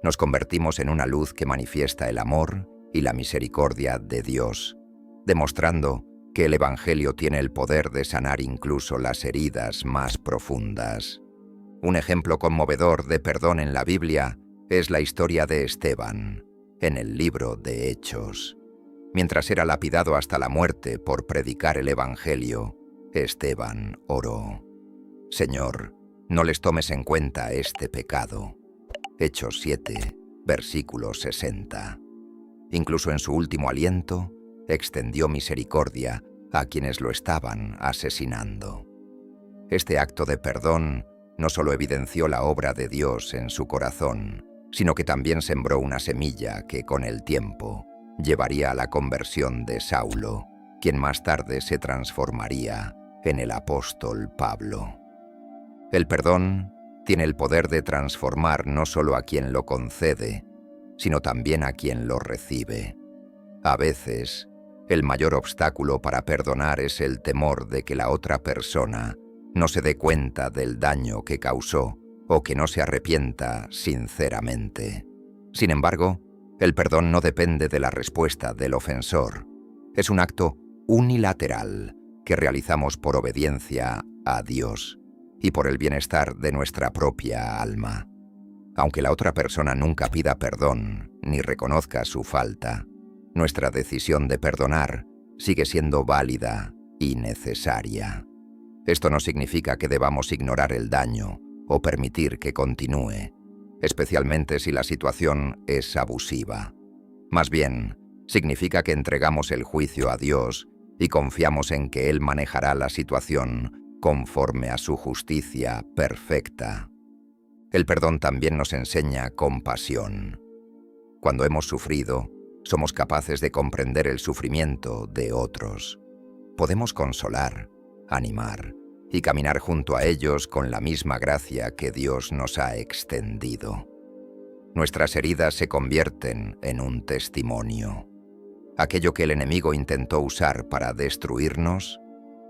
Nos convertimos en una luz que manifiesta el amor y la misericordia de Dios, demostrando que el Evangelio tiene el poder de sanar incluso las heridas más profundas. Un ejemplo conmovedor de perdón en la Biblia es la historia de Esteban, en el libro de Hechos. Mientras era lapidado hasta la muerte por predicar el Evangelio, Esteban oró: Señor, no les tomes en cuenta este pecado. Hechos 7, versículo 60. Incluso en su último aliento, extendió misericordia a quienes lo estaban asesinando. Este acto de perdón no solo evidenció la obra de Dios en su corazón, sino que también sembró una semilla que con el tiempo llevaría a la conversión de Saulo, quien más tarde se transformaría en el apóstol Pablo. El perdón tiene el poder de transformar no solo a quien lo concede, sino también a quien lo recibe. A veces, el mayor obstáculo para perdonar es el temor de que la otra persona no se dé cuenta del daño que causó o que no se arrepienta sinceramente. Sin embargo, el perdón no depende de la respuesta del ofensor. Es un acto unilateral que realizamos por obediencia a Dios y por el bienestar de nuestra propia alma. Aunque la otra persona nunca pida perdón ni reconozca su falta, nuestra decisión de perdonar sigue siendo válida y necesaria. Esto no significa que debamos ignorar el daño o permitir que continúe, especialmente si la situación es abusiva. Más bien, significa que entregamos el juicio a Dios y confiamos en que Él manejará la situación conforme a su justicia perfecta. El perdón también nos enseña compasión. Cuando hemos sufrido, somos capaces de comprender el sufrimiento de otros. Podemos consolar, animar y caminar junto a ellos con la misma gracia que Dios nos ha extendido. Nuestras heridas se convierten en un testimonio. Aquello que el enemigo intentó usar para destruirnos,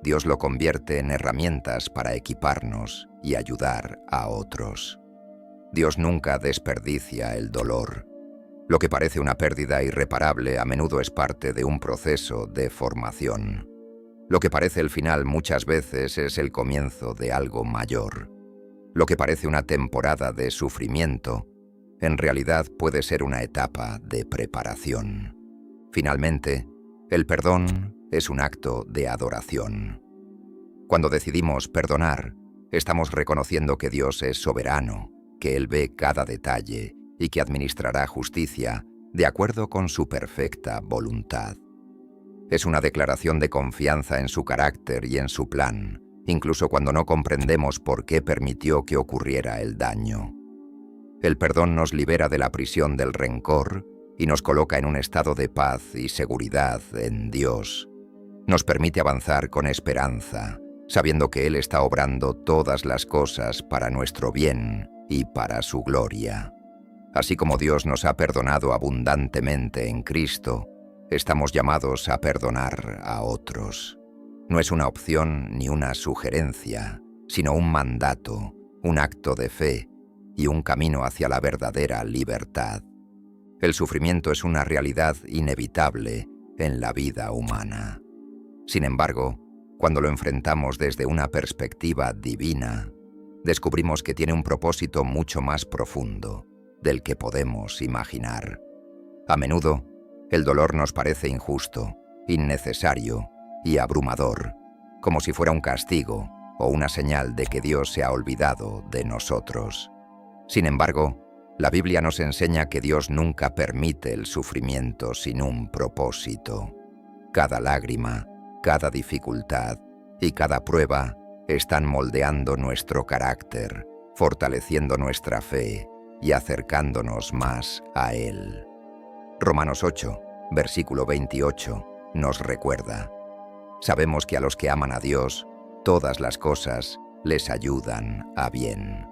Dios lo convierte en herramientas para equiparnos y ayudar a otros. Dios nunca desperdicia el dolor. Lo que parece una pérdida irreparable a menudo es parte de un proceso de formación. Lo que parece el final muchas veces es el comienzo de algo mayor. Lo que parece una temporada de sufrimiento, en realidad puede ser una etapa de preparación. Finalmente, el perdón es un acto de adoración. Cuando decidimos perdonar, estamos reconociendo que Dios es soberano, que Él ve cada detalle y que administrará justicia de acuerdo con su perfecta voluntad. Es una declaración de confianza en su carácter y en su plan, incluso cuando no comprendemos por qué permitió que ocurriera el daño. El perdón nos libera de la prisión del rencor y nos coloca en un estado de paz y seguridad en Dios. Nos permite avanzar con esperanza, sabiendo que Él está obrando todas las cosas para nuestro bien y para su gloria. Así como Dios nos ha perdonado abundantemente en Cristo, estamos llamados a perdonar a otros. No es una opción ni una sugerencia, sino un mandato, un acto de fe y un camino hacia la verdadera libertad. El sufrimiento es una realidad inevitable en la vida humana. Sin embargo, cuando lo enfrentamos desde una perspectiva divina, descubrimos que tiene un propósito mucho más profundo del que podemos imaginar. A menudo, el dolor nos parece injusto, innecesario y abrumador, como si fuera un castigo o una señal de que Dios se ha olvidado de nosotros. Sin embargo, la Biblia nos enseña que Dios nunca permite el sufrimiento sin un propósito. Cada lágrima, cada dificultad y cada prueba están moldeando nuestro carácter, fortaleciendo nuestra fe y acercándonos más a Él. Romanos 8, versículo 28, nos recuerda: sabemos que a los que aman a Dios, todas las cosas les ayudan a bien.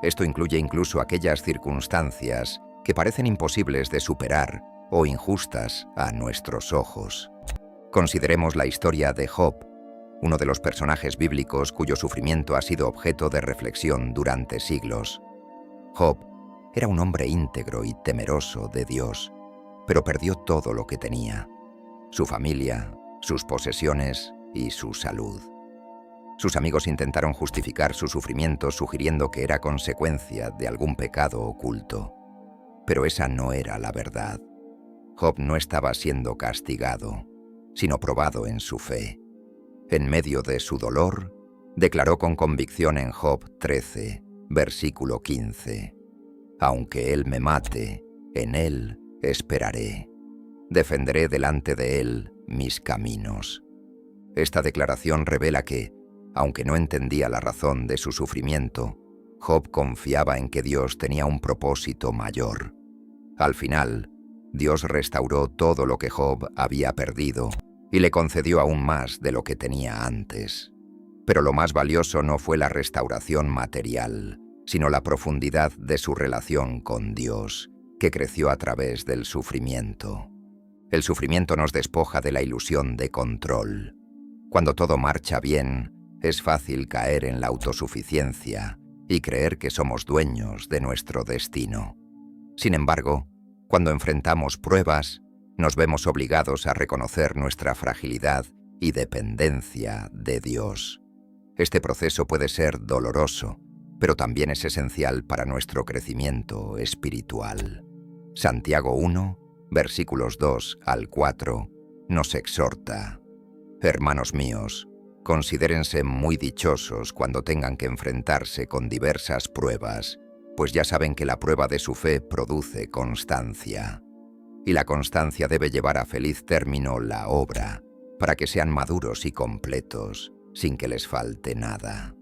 Esto incluye incluso aquellas circunstancias que parecen imposibles de superar o injustas a nuestros ojos. Consideremos la historia de Job, uno de los personajes bíblicos cuyo sufrimiento ha sido objeto de reflexión durante siglos. Job era un hombre íntegro y temeroso de Dios, pero perdió todo lo que tenía: su familia, sus posesiones y su salud. Sus amigos intentaron justificar su sufrimiento sugiriendo que era consecuencia de algún pecado oculto. Pero esa no era la verdad. Job no estaba siendo castigado, sino probado en su fe. En medio de su dolor, declaró con convicción en Job 13, versículo 15: aunque Él me mate, en Él esperaré. Defenderé delante de Él mis caminos. Esta declaración revela que, aunque no entendía la razón de su sufrimiento, Job confiaba en que Dios tenía un propósito mayor. Al final, Dios restauró todo lo que Job había perdido y le concedió aún más de lo que tenía antes. Pero lo más valioso no fue la restauración material, sino la profundidad de su relación con Dios, que creció a través del sufrimiento. El sufrimiento nos despoja de la ilusión de control. Cuando todo marcha bien, es fácil caer en la autosuficiencia y creer que somos dueños de nuestro destino. Sin embargo, cuando enfrentamos pruebas, nos vemos obligados a reconocer nuestra fragilidad y dependencia de Dios. Este proceso puede ser doloroso, pero también es esencial para nuestro crecimiento espiritual. Santiago 1, versículos 2 al 4, nos exhorta: hermanos míos, considérense muy dichosos cuando tengan que enfrentarse con diversas pruebas, pues ya saben que la prueba de su fe produce constancia. Y la constancia debe llevar a feliz término la obra, para que sean maduros y completos, sin que les falte nada.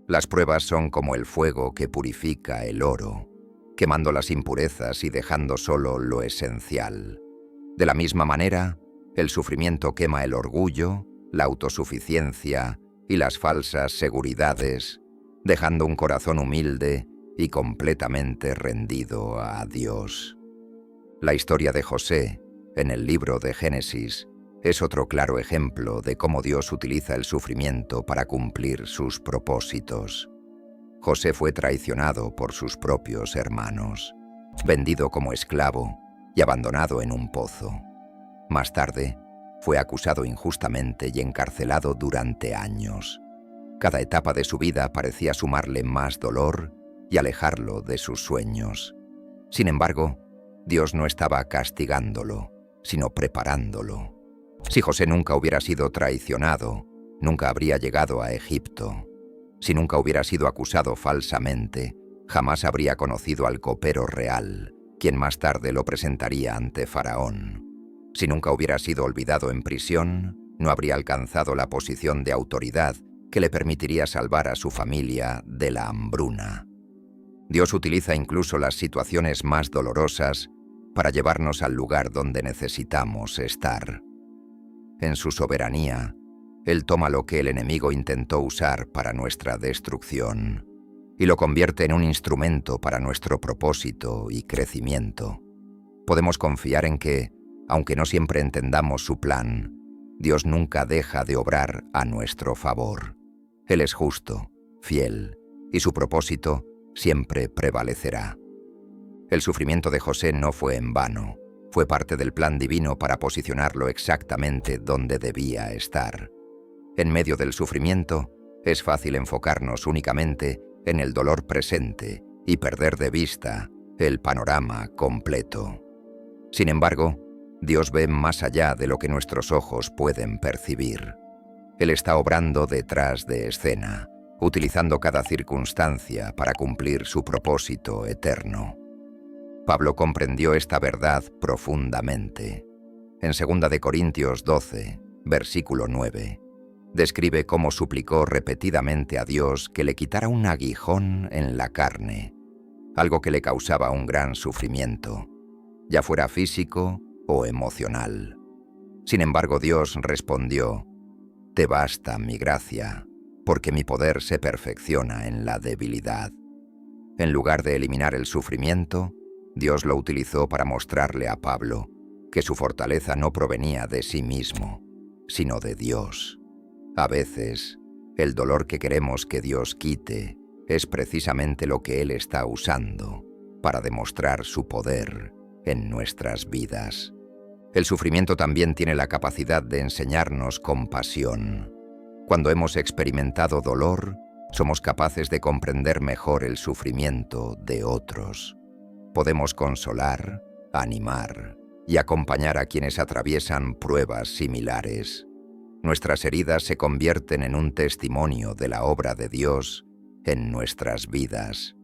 Las pruebas son como el fuego que purifica el oro, quemando las impurezas y dejando solo lo esencial. De la misma manera, el sufrimiento quema el orgullo, la autosuficiencia y las falsas seguridades, dejando un corazón humilde y completamente rendido a Dios. La historia de José, en el libro de Génesis, es otro claro ejemplo de cómo Dios utiliza el sufrimiento para cumplir sus propósitos. José fue traicionado por sus propios hermanos. vendido como esclavo y abandonado en un pozo. Más tarde, fue acusado injustamente y encarcelado durante años. Cada etapa de su vida parecía sumarle más dolor y alejarlo de sus sueños. Sin embargo, Dios no estaba castigándolo, sino preparándolo. Si José nunca hubiera sido traicionado, nunca habría llegado a Egipto. Si nunca hubiera sido acusado falsamente, jamás habría conocido al copero real, quien más tarde lo presentaría ante Faraón. Si nunca hubiera sido olvidado en prisión, no habría alcanzado la posición de autoridad que le permitiría salvar a su familia de la hambruna. Dios utiliza incluso las situaciones más dolorosas para llevarnos al lugar donde necesitamos estar. En su soberanía, Él toma lo que el enemigo intentó usar para nuestra destrucción y lo convierte en un instrumento para nuestro propósito y crecimiento. Podemos confiar en que, aunque no siempre entendamos su plan, Dios nunca deja de obrar a nuestro favor. Él es justo, fiel, y su propósito siempre prevalecerá. El sufrimiento de José no fue en vano, fue parte del plan divino para posicionarlo exactamente donde debía estar. En medio del sufrimiento, es fácil enfocarnos únicamente en el dolor presente y perder de vista el panorama completo. Sin embargo, Dios ve más allá de lo que nuestros ojos pueden percibir. Él está obrando detrás de escena, utilizando cada circunstancia para cumplir su propósito eterno. Pablo comprendió esta verdad profundamente. En 2 de Corintios 12, versículo 9, describe cómo suplicó repetidamente a Dios que le quitara un aguijón en la carne, algo que le causaba un gran sufrimiento, ya fuera físico o emocional. Sin embargo, Dios respondió: «Te basta mi gracia, porque mi poder se perfecciona en la debilidad». En lugar de eliminar el sufrimiento, Dios lo utilizó para mostrarle a Pablo que su fortaleza no provenía de sí mismo, sino de Dios. A veces, el dolor que queremos que Dios quite es precisamente lo que Él está usando para demostrar su poder en nuestras vidas. El sufrimiento también tiene la capacidad de enseñarnos compasión. Cuando hemos experimentado dolor, somos capaces de comprender mejor el sufrimiento de otros. Podemos consolar, animar y acompañar a quienes atraviesan pruebas similares. Nuestras heridas se convierten en un testimonio de la obra de Dios en nuestras vidas.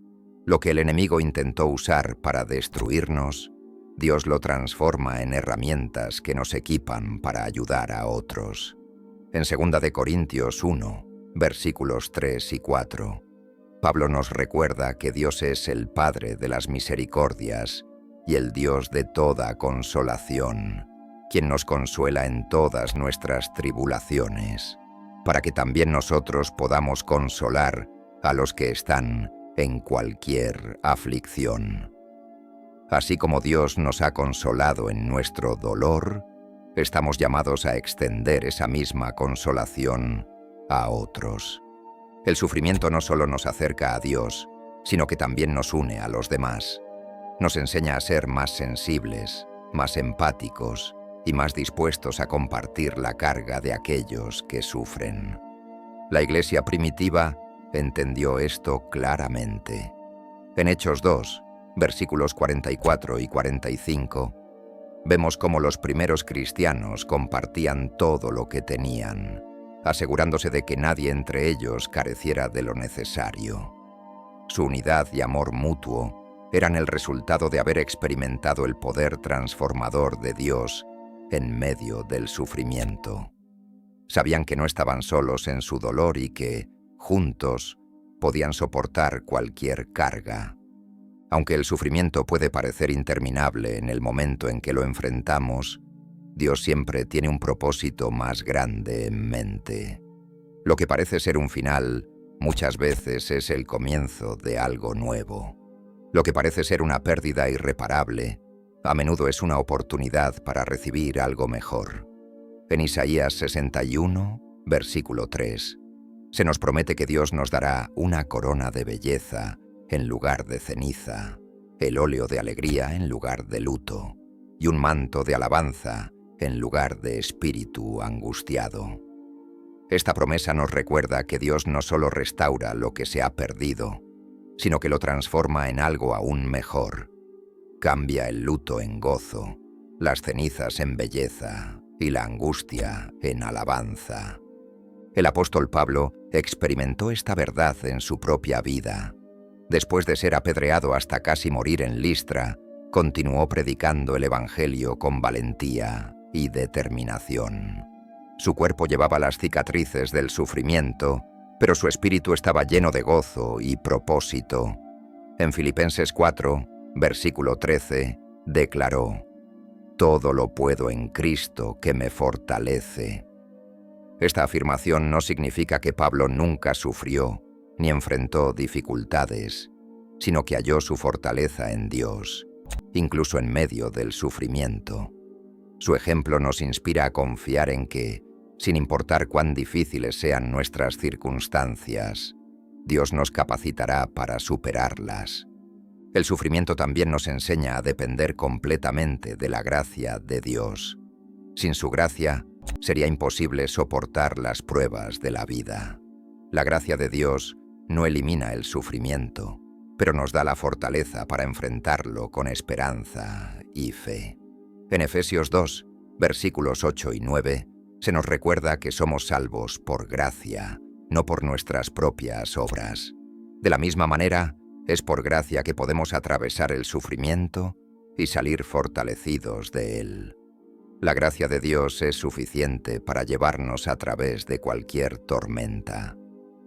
Lo que el enemigo intentó usar para destruirnos, Dios lo transforma en herramientas que nos equipan para ayudar a otros. En 2 de Corintios 1, versículos 3 y 4, Pablo nos recuerda que Dios es el Padre de las misericordias y el Dios de toda consolación, quien nos consuela en todas nuestras tribulaciones, para que también nosotros podamos consolar a los que están en cualquier aflicción. Así como Dios nos ha consolado en nuestro dolor, estamos llamados a extender esa misma consolación a otros. El sufrimiento no solo nos acerca a Dios, sino que también nos une a los demás. Nos enseña a ser más sensibles, más empáticos y más dispuestos a compartir la carga de aquellos que sufren. La Iglesia primitiva entendió esto claramente. En Hechos 2, versículos 44 y 45, vemos cómo los primeros cristianos compartían todo lo que tenían, asegurándose de que nadie entre ellos careciera de lo necesario. Su unidad y amor mutuo eran el resultado de haber experimentado el poder transformador de Dios en medio del sufrimiento. Sabían que no estaban solos en su dolor y que, juntos, podían soportar cualquier carga. Aunque el sufrimiento puede parecer interminable en el momento en que lo enfrentamos, Dios siempre tiene un propósito más grande en mente. Lo que parece ser un final, muchas veces es el comienzo de algo nuevo. Lo que parece ser una pérdida irreparable, a menudo es una oportunidad para recibir algo mejor. En Isaías 61, versículo 3, se nos promete que Dios nos dará una corona de belleza en lugar de ceniza, el óleo de alegría en lugar de luto, y un manto de alabanza en lugar de espíritu angustiado. Esta promesa nos recuerda que Dios no solo restaura lo que se ha perdido, sino que lo transforma en algo aún mejor. Cambia el luto en gozo, las cenizas en belleza y la angustia en alabanza. El apóstol Pablo experimentó esta verdad en su propia vida. Después de ser apedreado hasta casi morir en Listra, continuó predicando el Evangelio con valentía y determinación. Su cuerpo llevaba las cicatrices del sufrimiento, pero su espíritu estaba lleno de gozo y propósito. En Filipenses 4, versículo 13, declaró: «Todo lo puedo en Cristo que me fortalece». Esta afirmación no significa que Pablo nunca sufrió ni enfrentó dificultades, sino que halló su fortaleza en Dios, incluso en medio del sufrimiento. Su ejemplo nos inspira a confiar en que, sin importar cuán difíciles sean nuestras circunstancias, Dios nos capacitará para superarlas. El sufrimiento también nos enseña a depender completamente de la gracia de Dios. Sin su gracia, sería imposible soportar las pruebas de la vida. La gracia de Dios no elimina el sufrimiento, pero nos da la fortaleza para enfrentarlo con esperanza y fe. En Efesios 2, versículos 8 y 9, se nos recuerda que somos salvos por gracia, no por nuestras propias obras. De la misma manera, es por gracia que podemos atravesar el sufrimiento y salir fortalecidos de él. La gracia de Dios es suficiente para llevarnos a través de cualquier tormenta,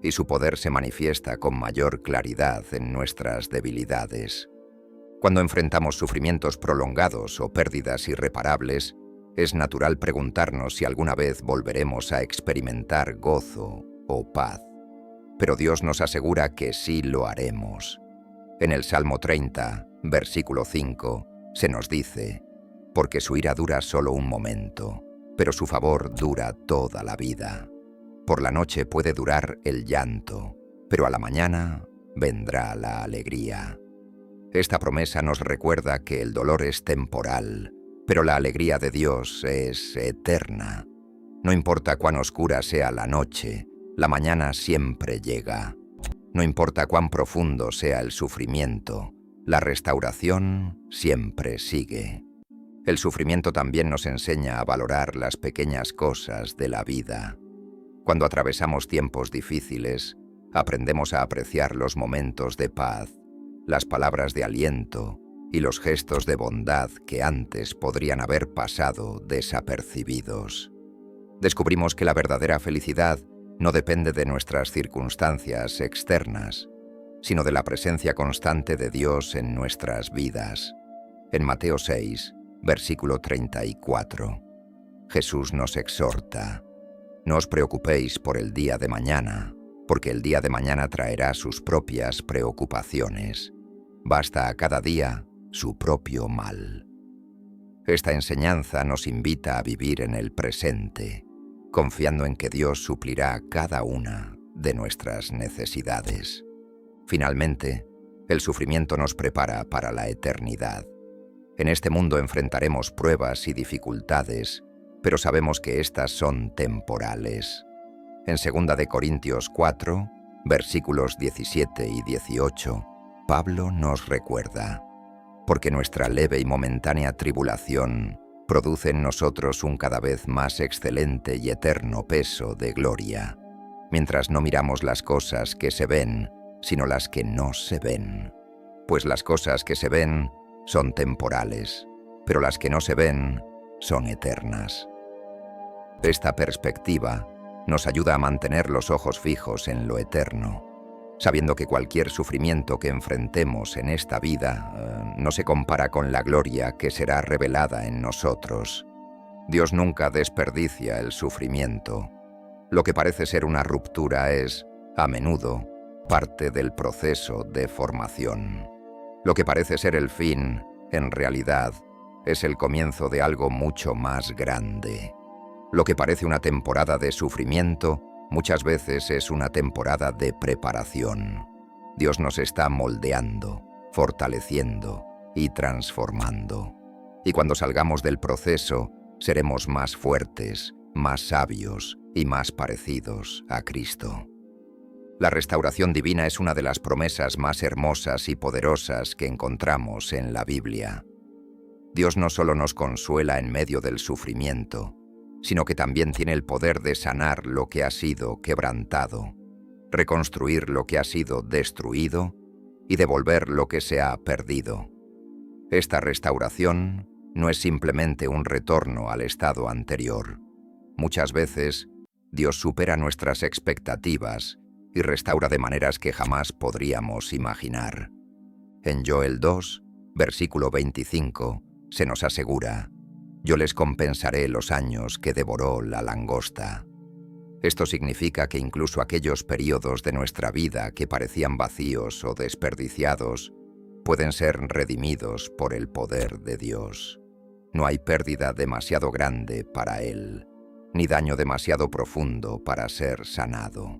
y su poder se manifiesta con mayor claridad en nuestras debilidades. Cuando enfrentamos sufrimientos prolongados o pérdidas irreparables, es natural preguntarnos si alguna vez volveremos a experimentar gozo o paz. Pero Dios nos asegura que sí lo haremos. En el Salmo 30, versículo 5, se nos dice: «Porque su ira dura solo un momento, pero su favor dura toda la vida. Por la noche puede durar el llanto, pero a la mañana vendrá la alegría». Esta promesa nos recuerda que el dolor es temporal, pero la alegría de Dios es eterna. No importa cuán oscura sea la noche, la mañana siempre llega. No importa cuán profundo sea el sufrimiento, la restauración siempre sigue. El sufrimiento también nos enseña a valorar las pequeñas cosas de la vida. Cuando atravesamos tiempos difíciles, aprendemos a apreciar los momentos de paz, las palabras de aliento y los gestos de bondad que antes podrían haber pasado desapercibidos. Descubrimos que la verdadera felicidad no depende de nuestras circunstancias externas, sino de la presencia constante de Dios en nuestras vidas. En Mateo 6, versículo 34, Jesús nos exhorta: «No os preocupéis por el día de mañana, porque el día de mañana traerá sus propias preocupaciones. Basta a cada día su propio mal». Esta enseñanza nos invita a vivir en el presente, confiando en que Dios suplirá cada una de nuestras necesidades. Finalmente, el sufrimiento nos prepara para la eternidad. En este mundo enfrentaremos pruebas y dificultades, pero sabemos que éstas son temporales. En 2 Corintios 4, versículos 17 y 18, Pablo nos recuerda: «Porque nuestra leve y momentánea tribulación produce en nosotros un cada vez más excelente y eterno peso de gloria, mientras no miramos las cosas que se ven, sino las que no se ven. Pues las cosas que se ven son temporales, pero las que no se ven son eternas». Esta perspectiva nos ayuda a mantener los ojos fijos en lo eterno, sabiendo que cualquier sufrimiento que enfrentemos en esta vida no se compara con la gloria que será revelada en nosotros. Dios nunca desperdicia el sufrimiento. Lo que parece ser una ruptura es, a menudo, parte del proceso de formación. Lo que parece ser el fin, en realidad, es el comienzo de algo mucho más grande. Lo que parece una temporada de sufrimiento, muchas veces es una temporada de preparación. Dios nos está moldeando, fortaleciendo y transformando. Y cuando salgamos del proceso, seremos más fuertes, más sabios y más parecidos a Cristo. La restauración divina es una de las promesas más hermosas y poderosas que encontramos en la Biblia. Dios no solo nos consuela en medio del sufrimiento, sino que también tiene el poder de sanar lo que ha sido quebrantado, reconstruir lo que ha sido destruido y devolver lo que se ha perdido. Esta restauración no es simplemente un retorno al estado anterior. Muchas veces, Dios supera nuestras expectativas y restaura de maneras que jamás podríamos imaginar. En Joel 2, versículo 25, se nos asegura: «Yo les compensaré los años que devoró la langosta». Esto significa que incluso aquellos periodos de nuestra vida que parecían vacíos o desperdiciados pueden ser redimidos por el poder de Dios. No hay pérdida demasiado grande para Él, ni daño demasiado profundo para ser sanado.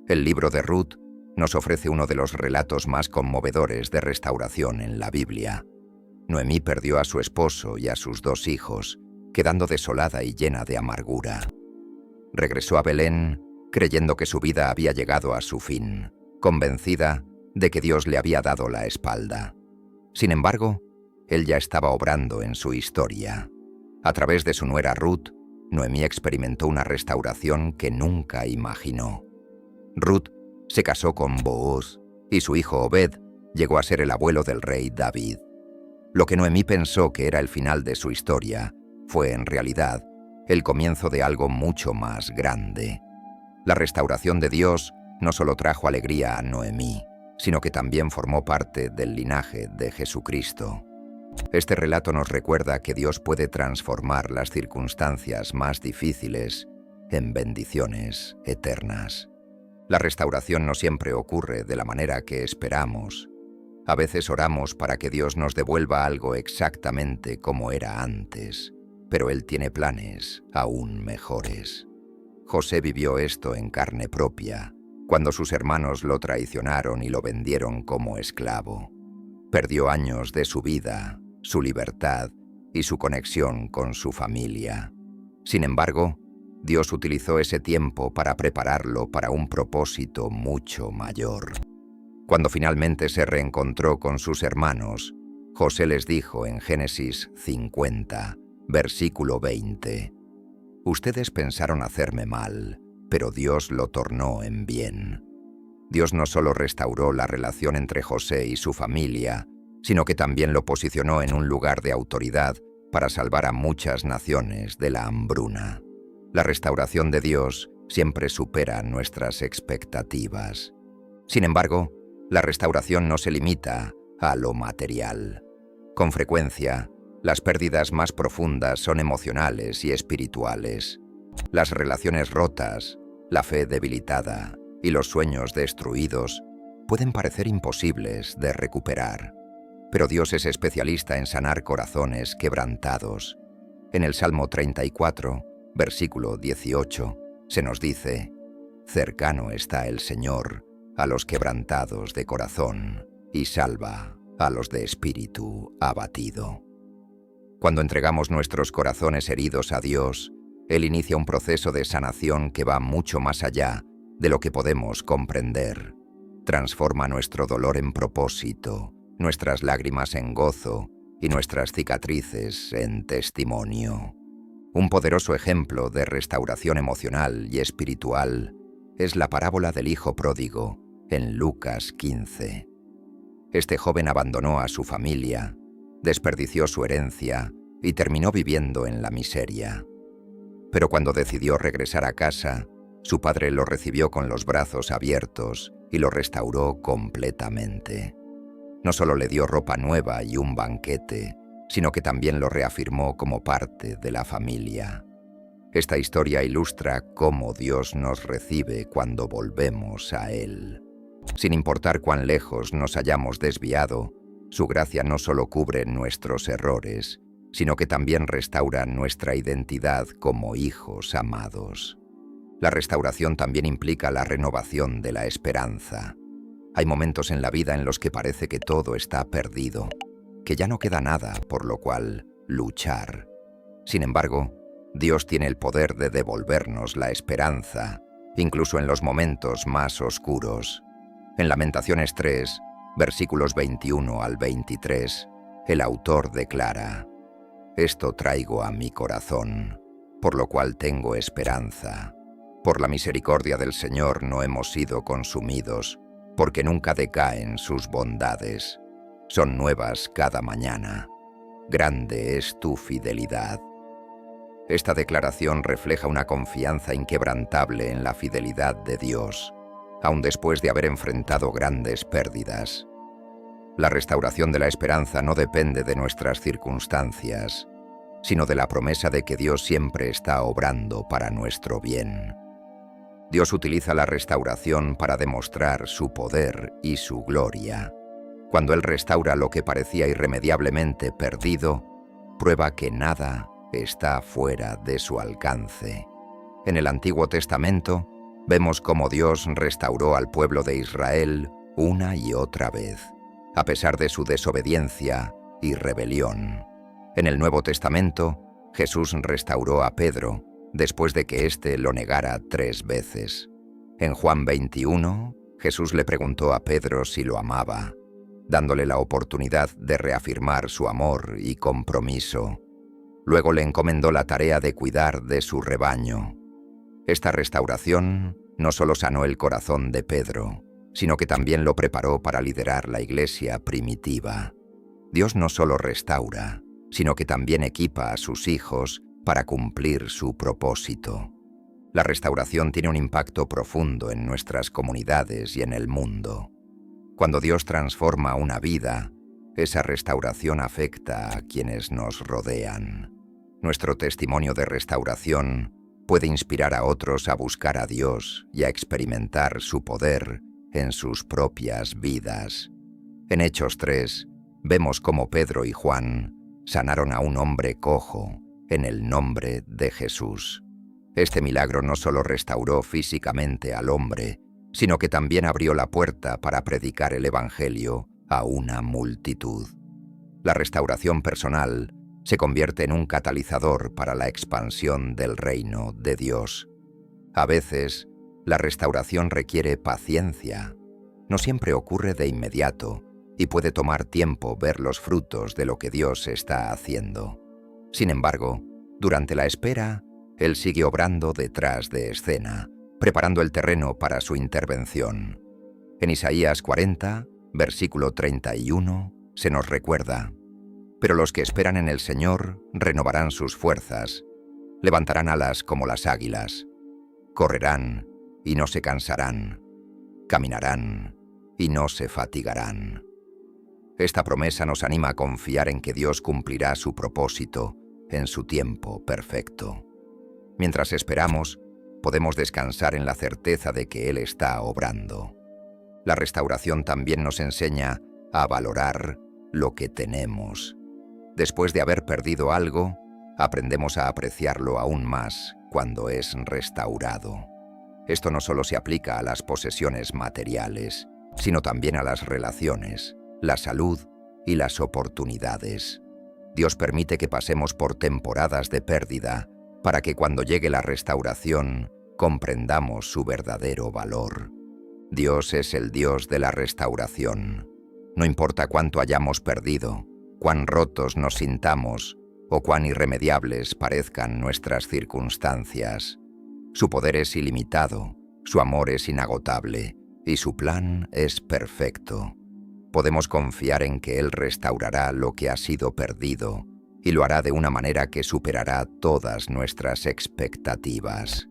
El libro de Ruth nos ofrece uno de los relatos más conmovedores de restauración en la Biblia. Noemí perdió a su esposo y a sus 2 hijos, quedando desolada y llena de amargura. Regresó a Belén creyendo que su vida había llegado a su fin, convencida de que Dios le había dado la espalda. Sin embargo, Él ya estaba obrando en su historia. A través de su nuera Ruth, Noemí experimentó una restauración que nunca imaginó. Ruth se casó con Booz y su hijo Obed llegó a ser el abuelo del rey David. Lo que Noemí pensó que era el final de su historia fue en realidad el comienzo de algo mucho más grande. La restauración de Dios no solo trajo alegría a Noemí, sino que también formó parte del linaje de Jesucristo. Este relato nos recuerda que Dios puede transformar las circunstancias más difíciles en bendiciones eternas. La restauración no siempre ocurre de la manera que esperamos. A veces oramos para que Dios nos devuelva algo exactamente como era antes, pero Él tiene planes aún mejores. José vivió esto en carne propia, cuando sus hermanos lo traicionaron y lo vendieron como esclavo. Perdió años de su vida, su libertad y su conexión con su familia. Sin embargo, Dios utilizó ese tiempo para prepararlo para un propósito mucho mayor. Cuando finalmente se reencontró con sus hermanos, José les dijo en Génesis 50, versículo 20, «Ustedes pensaron hacerme mal, pero Dios lo tornó en bien». Dios no solo restauró la relación entre José y su familia, sino que también lo posicionó en un lugar de autoridad para salvar a muchas naciones de la hambruna. La restauración de Dios siempre supera nuestras expectativas. Sin embargo, la restauración no se limita a lo material. Con frecuencia, las pérdidas más profundas son emocionales y espirituales. Las relaciones rotas, la fe debilitada y los sueños destruidos pueden parecer imposibles de recuperar. Pero Dios es especialista en sanar corazones quebrantados. En el Salmo 34, versículo 18, se nos dice: «Cercano está el Señor a los quebrantados de corazón y salva a los de espíritu abatido». Cuando entregamos nuestros corazones heridos a Dios, Él inicia un proceso de sanación que va mucho más allá de lo que podemos comprender. Transforma nuestro dolor en propósito, nuestras lágrimas en gozo y nuestras cicatrices en testimonio. Un poderoso ejemplo de restauración emocional y espiritual es la parábola del hijo pródigo en Lucas 15. Este joven abandonó a su familia, desperdició su herencia y terminó viviendo en la miseria. Pero cuando decidió regresar a casa, su padre lo recibió con los brazos abiertos y lo restauró completamente. No solo le dio ropa nueva y un banquete, sino que también lo reafirmó como parte de la familia. Esta historia ilustra cómo Dios nos recibe cuando volvemos a Él. Sin importar cuán lejos nos hayamos desviado, su gracia no solo cubre nuestros errores, sino que también restaura nuestra identidad como hijos amados. La restauración también implica la renovación de la esperanza. Hay momentos en la vida en los que parece que todo está perdido, que ya no queda nada por lo cual luchar. Sin embargo, Dios tiene el poder de devolvernos la esperanza, incluso en los momentos más oscuros. En Lamentaciones 3, versículos 21 al 23, el autor declara: «Esto traigo a mi corazón, por lo cual tengo esperanza. Por la misericordia del Señor no hemos sido consumidos, porque nunca decaen sus bondades. Son nuevas cada mañana. Grande es tu fidelidad». Esta declaración refleja una confianza inquebrantable en la fidelidad de Dios, aun después de haber enfrentado grandes pérdidas. La restauración de la esperanza no depende de nuestras circunstancias, sino de la promesa de que Dios siempre está obrando para nuestro bien. Dios utiliza la restauración para demostrar su poder y su gloria. Cuando Él restaura lo que parecía irremediablemente perdido, prueba que nada está fuera de su alcance. En el Antiguo Testamento, vemos cómo Dios restauró al pueblo de Israel una y otra vez, a pesar de su desobediencia y rebelión. En el Nuevo Testamento, Jesús restauró a Pedro después de que éste lo negara 3 veces. En Juan 21, Jesús le preguntó a Pedro si lo amaba, dándole la oportunidad de reafirmar su amor y compromiso. Luego le encomendó la tarea de cuidar de su rebaño. Esta restauración no solo sanó el corazón de Pedro, sino que también lo preparó para liderar la iglesia primitiva. Dios no solo restaura, sino que también equipa a sus hijos para cumplir su propósito. La restauración tiene un impacto profundo en nuestras comunidades y en el mundo. Cuando Dios transforma una vida, esa restauración afecta a quienes nos rodean. Nuestro testimonio de restauración puede inspirar a otros a buscar a Dios y a experimentar su poder en sus propias vidas. En Hechos 3, vemos cómo Pedro y Juan sanaron a un hombre cojo en el nombre de Jesús. Este milagro no solo restauró físicamente al hombre, sino que también abrió la puerta para predicar el Evangelio a una multitud. La restauración personal se convierte en un catalizador para la expansión del reino de Dios. A veces, la restauración requiere paciencia. No siempre ocurre de inmediato y puede tomar tiempo ver los frutos de lo que Dios está haciendo. Sin embargo, durante la espera, Él sigue obrando detrás de escena, preparando el terreno para su intervención. En Isaías 40, versículo 31, se nos recuerda: «Pero los que esperan en el Señor renovarán sus fuerzas, levantarán alas como las águilas, correrán y no se cansarán, caminarán y no se fatigarán». Esta promesa nos anima a confiar en que Dios cumplirá su propósito en su tiempo perfecto. Mientras esperamos, podemos descansar en la certeza de que Él está obrando. La restauración también nos enseña a valorar lo que tenemos. Después de haber perdido algo, aprendemos a apreciarlo aún más cuando es restaurado. Esto no solo se aplica a las posesiones materiales, sino también a las relaciones, la salud y las oportunidades. Dios permite que pasemos por temporadas de pérdida para que cuando llegue la restauración comprendamos su verdadero valor. Dios es el Dios de la restauración. No importa cuánto hayamos perdido, cuán rotos nos sintamos o cuán irremediables parezcan nuestras circunstancias. Su poder es ilimitado, su amor es inagotable y su plan es perfecto. Podemos confiar en que Él restaurará lo que ha sido perdido y lo hará de una manera que superará todas nuestras expectativas.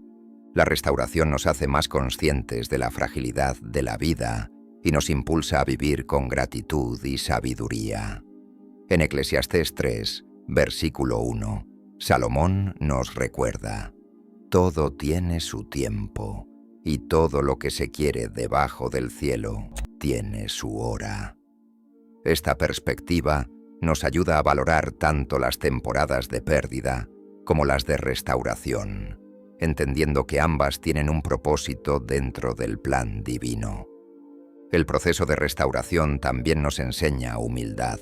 La restauración nos hace más conscientes de la fragilidad de la vida y nos impulsa a vivir con gratitud y sabiduría. En Eclesiastés 3, versículo 1, Salomón nos recuerda: «Todo tiene su tiempo, y todo lo que se quiere debajo del cielo tiene su hora». Esta perspectiva nos ayuda a valorar tanto las temporadas de pérdida como las de restauración, entendiendo que ambas tienen un propósito dentro del plan divino. El proceso de restauración también nos enseña humildad.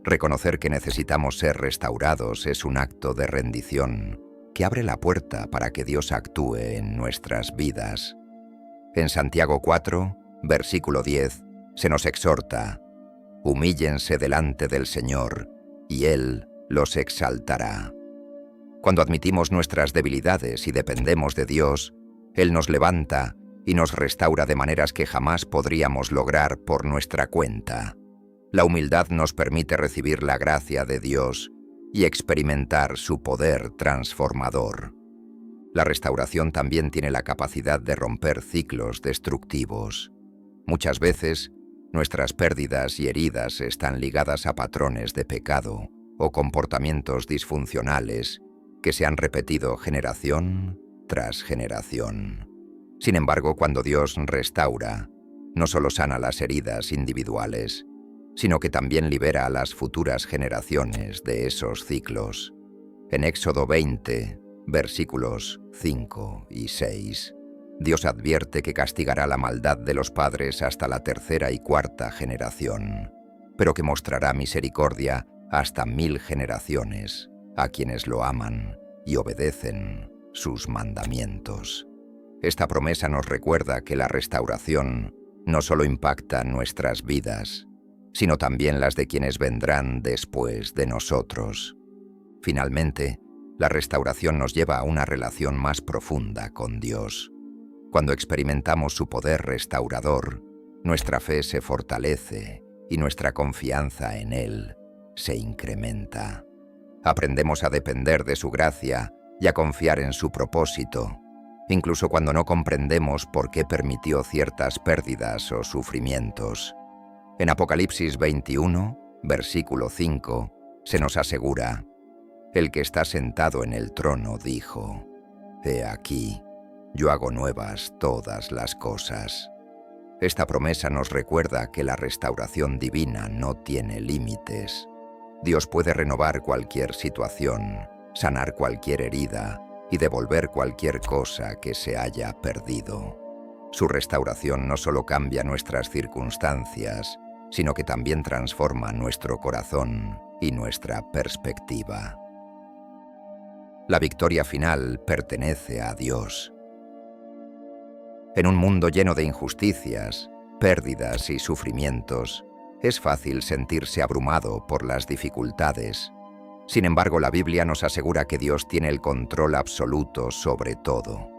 Reconocer que necesitamos ser restaurados es un acto de rendición que abre la puerta para que Dios actúe en nuestras vidas. En Santiago 4, versículo 10, se nos exhorta: humíllense delante del Señor, y Él los exaltará. Cuando admitimos nuestras debilidades y dependemos de Dios, Él nos levanta y nos restaura de maneras que jamás podríamos lograr por nuestra cuenta. La humildad nos permite recibir la gracia de Dios y experimentar su poder transformador. La restauración también tiene la capacidad de romper ciclos destructivos. Muchas veces, nuestras pérdidas y heridas están ligadas a patrones de pecado o comportamientos disfuncionales que se han repetido generación tras generación. Sin embargo, cuando Dios restaura, no solo sana las heridas individuales, sino que también libera a las futuras generaciones de esos ciclos. En Éxodo 20, versículos 5 y 6, Dios advierte que castigará la maldad de los padres hasta la tercera y cuarta generación, pero que mostrará misericordia hasta 1000 generaciones a quienes lo aman y obedecen sus mandamientos. Esta promesa nos recuerda que la restauración no solo impacta nuestras vidas, sino también las de quienes vendrán después de nosotros. Finalmente, la restauración nos lleva a una relación más profunda con Dios. Cuando experimentamos su poder restaurador, nuestra fe se fortalece y nuestra confianza en Él se incrementa. Aprendemos a depender de su gracia y a confiar en su propósito, incluso cuando no comprendemos por qué permitió ciertas pérdidas o sufrimientos. En Apocalipsis 21, versículo 5, se nos asegura: el que está sentado en el trono dijo: «He aquí, yo hago nuevas todas las cosas». Esta promesa nos recuerda que la restauración divina no tiene límites. Dios puede renovar cualquier situación, sanar cualquier herida y devolver cualquier cosa que se haya perdido. Su restauración no solo cambia nuestras circunstancias, sino que también transforma nuestro corazón y nuestra perspectiva. La victoria final pertenece a Dios. En un mundo lleno de injusticias, pérdidas y sufrimientos, es fácil sentirse abrumado por las dificultades. Sin embargo, la Biblia nos asegura que Dios tiene el control absoluto sobre todo.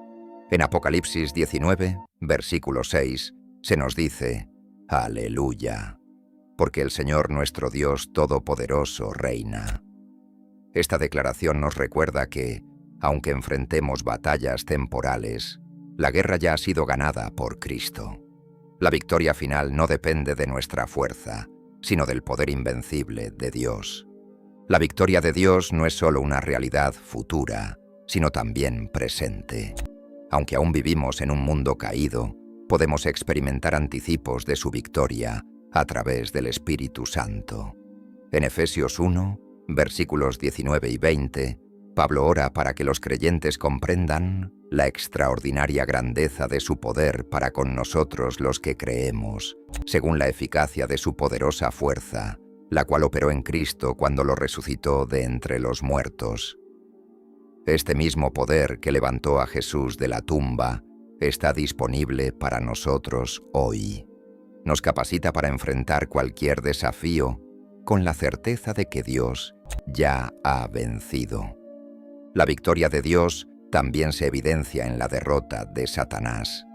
En Apocalipsis 19, versículo 6, se nos dice: «Aleluya, porque el Señor nuestro Dios Todopoderoso reina». Esta declaración nos recuerda que, aunque enfrentemos batallas temporales, la guerra ya ha sido ganada por Cristo. La victoria final no depende de nuestra fuerza, sino del poder invencible de Dios. La victoria de Dios no es solo una realidad futura, sino también presente. Aunque aún vivimos en un mundo caído, podemos experimentar anticipos de su victoria a través del Espíritu Santo. En Efesios 1, versículos 19 y 20, Pablo ora para que los creyentes comprendan la extraordinaria grandeza de su poder para con nosotros los que creemos, según la eficacia de su poderosa fuerza, la cual operó en Cristo cuando lo resucitó de entre los muertos. Este mismo poder que levantó a Jesús de la tumba está disponible para nosotros hoy. Nos capacita para enfrentar cualquier desafío con la certeza de que Dios ya ha vencido. La victoria de Dios también se evidencia en la derrota de Satanás.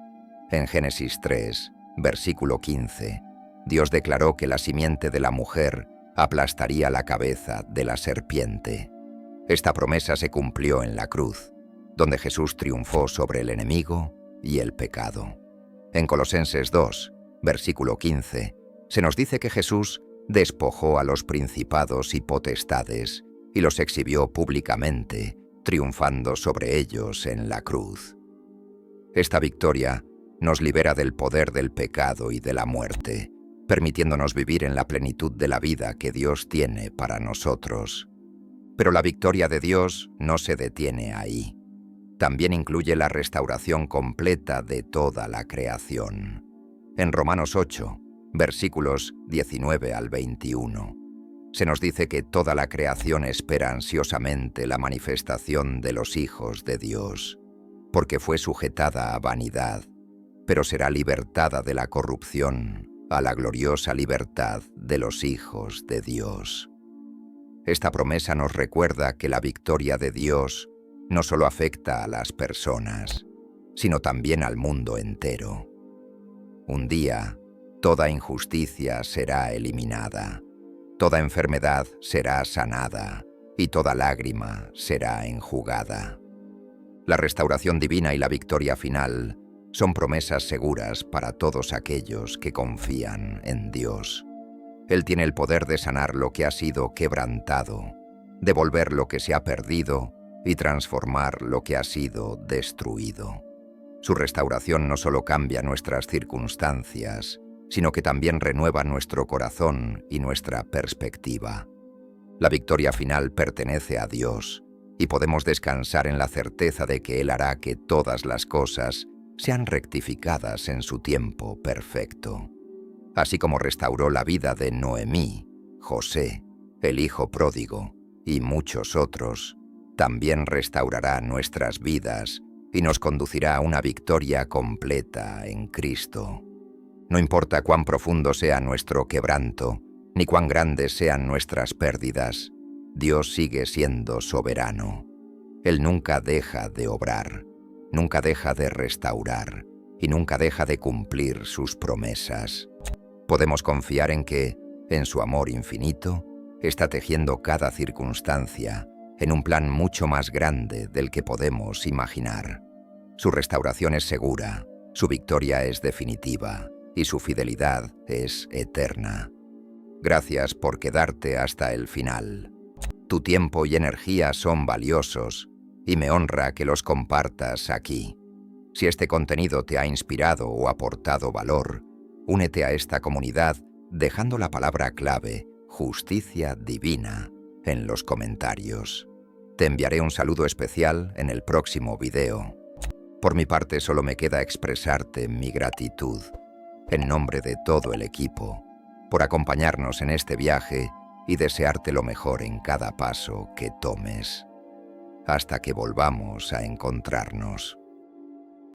En Génesis 3, versículo 15, Dios declaró que la simiente de la mujer aplastaría la cabeza de la serpiente. Esta promesa se cumplió en la cruz, donde Jesús triunfó sobre el enemigo y el pecado. En Colosenses 2, versículo 15, se nos dice que Jesús despojó a los principados y potestades y los exhibió públicamente, triunfando sobre ellos en la cruz. Esta victoria nos libera del poder del pecado y de la muerte, permitiéndonos vivir en la plenitud de la vida que Dios tiene para nosotros. Pero la victoria de Dios no se detiene ahí. También incluye la restauración completa de toda la creación. En Romanos 8, versículos 19 al 21, se nos dice que toda la creación espera ansiosamente la manifestación de los hijos de Dios, porque fue sujetada a vanidad, pero será libertada de la corrupción a la gloriosa libertad de los hijos de Dios. Esta promesa nos recuerda que la victoria de Dios no solo afecta a las personas, sino también al mundo entero. Un día, toda injusticia será eliminada, toda enfermedad será sanada y toda lágrima será enjugada. La restauración divina y la victoria final son promesas seguras para todos aquellos que confían en Dios. Él tiene el poder de sanar lo que ha sido quebrantado, devolver lo que se ha perdido y transformar lo que ha sido destruido. Su restauración no solo cambia nuestras circunstancias, sino que también renueva nuestro corazón y nuestra perspectiva. La victoria final pertenece a Dios y podemos descansar en la certeza de que Él hará que todas las cosas sean rectificadas en su tiempo perfecto. Así como restauró la vida de Noemí, José, el hijo pródigo y muchos otros, también restaurará nuestras vidas y nos conducirá a una victoria completa en Cristo. No importa cuán profundo sea nuestro quebranto, ni cuán grandes sean nuestras pérdidas, Dios sigue siendo soberano. Él nunca deja de obrar, nunca deja de restaurar y nunca deja de cumplir sus promesas. Podemos confiar en que, en su amor infinito, está tejiendo cada circunstancia en un plan mucho más grande del que podemos imaginar. Su restauración es segura, su victoria es definitiva y su fidelidad es eterna. Gracias por quedarte hasta el final. Tu tiempo y energía son valiosos y me honra que los compartas aquí. Si este contenido te ha inspirado o aportado valor, únete a esta comunidad dejando la palabra clave Justicia Divina en los comentarios. Te enviaré un saludo especial en el próximo video. Por mi parte solo me queda expresarte mi gratitud, en nombre de todo el equipo, por acompañarnos en este viaje y desearte lo mejor en cada paso que tomes. Hasta que volvamos a encontrarnos.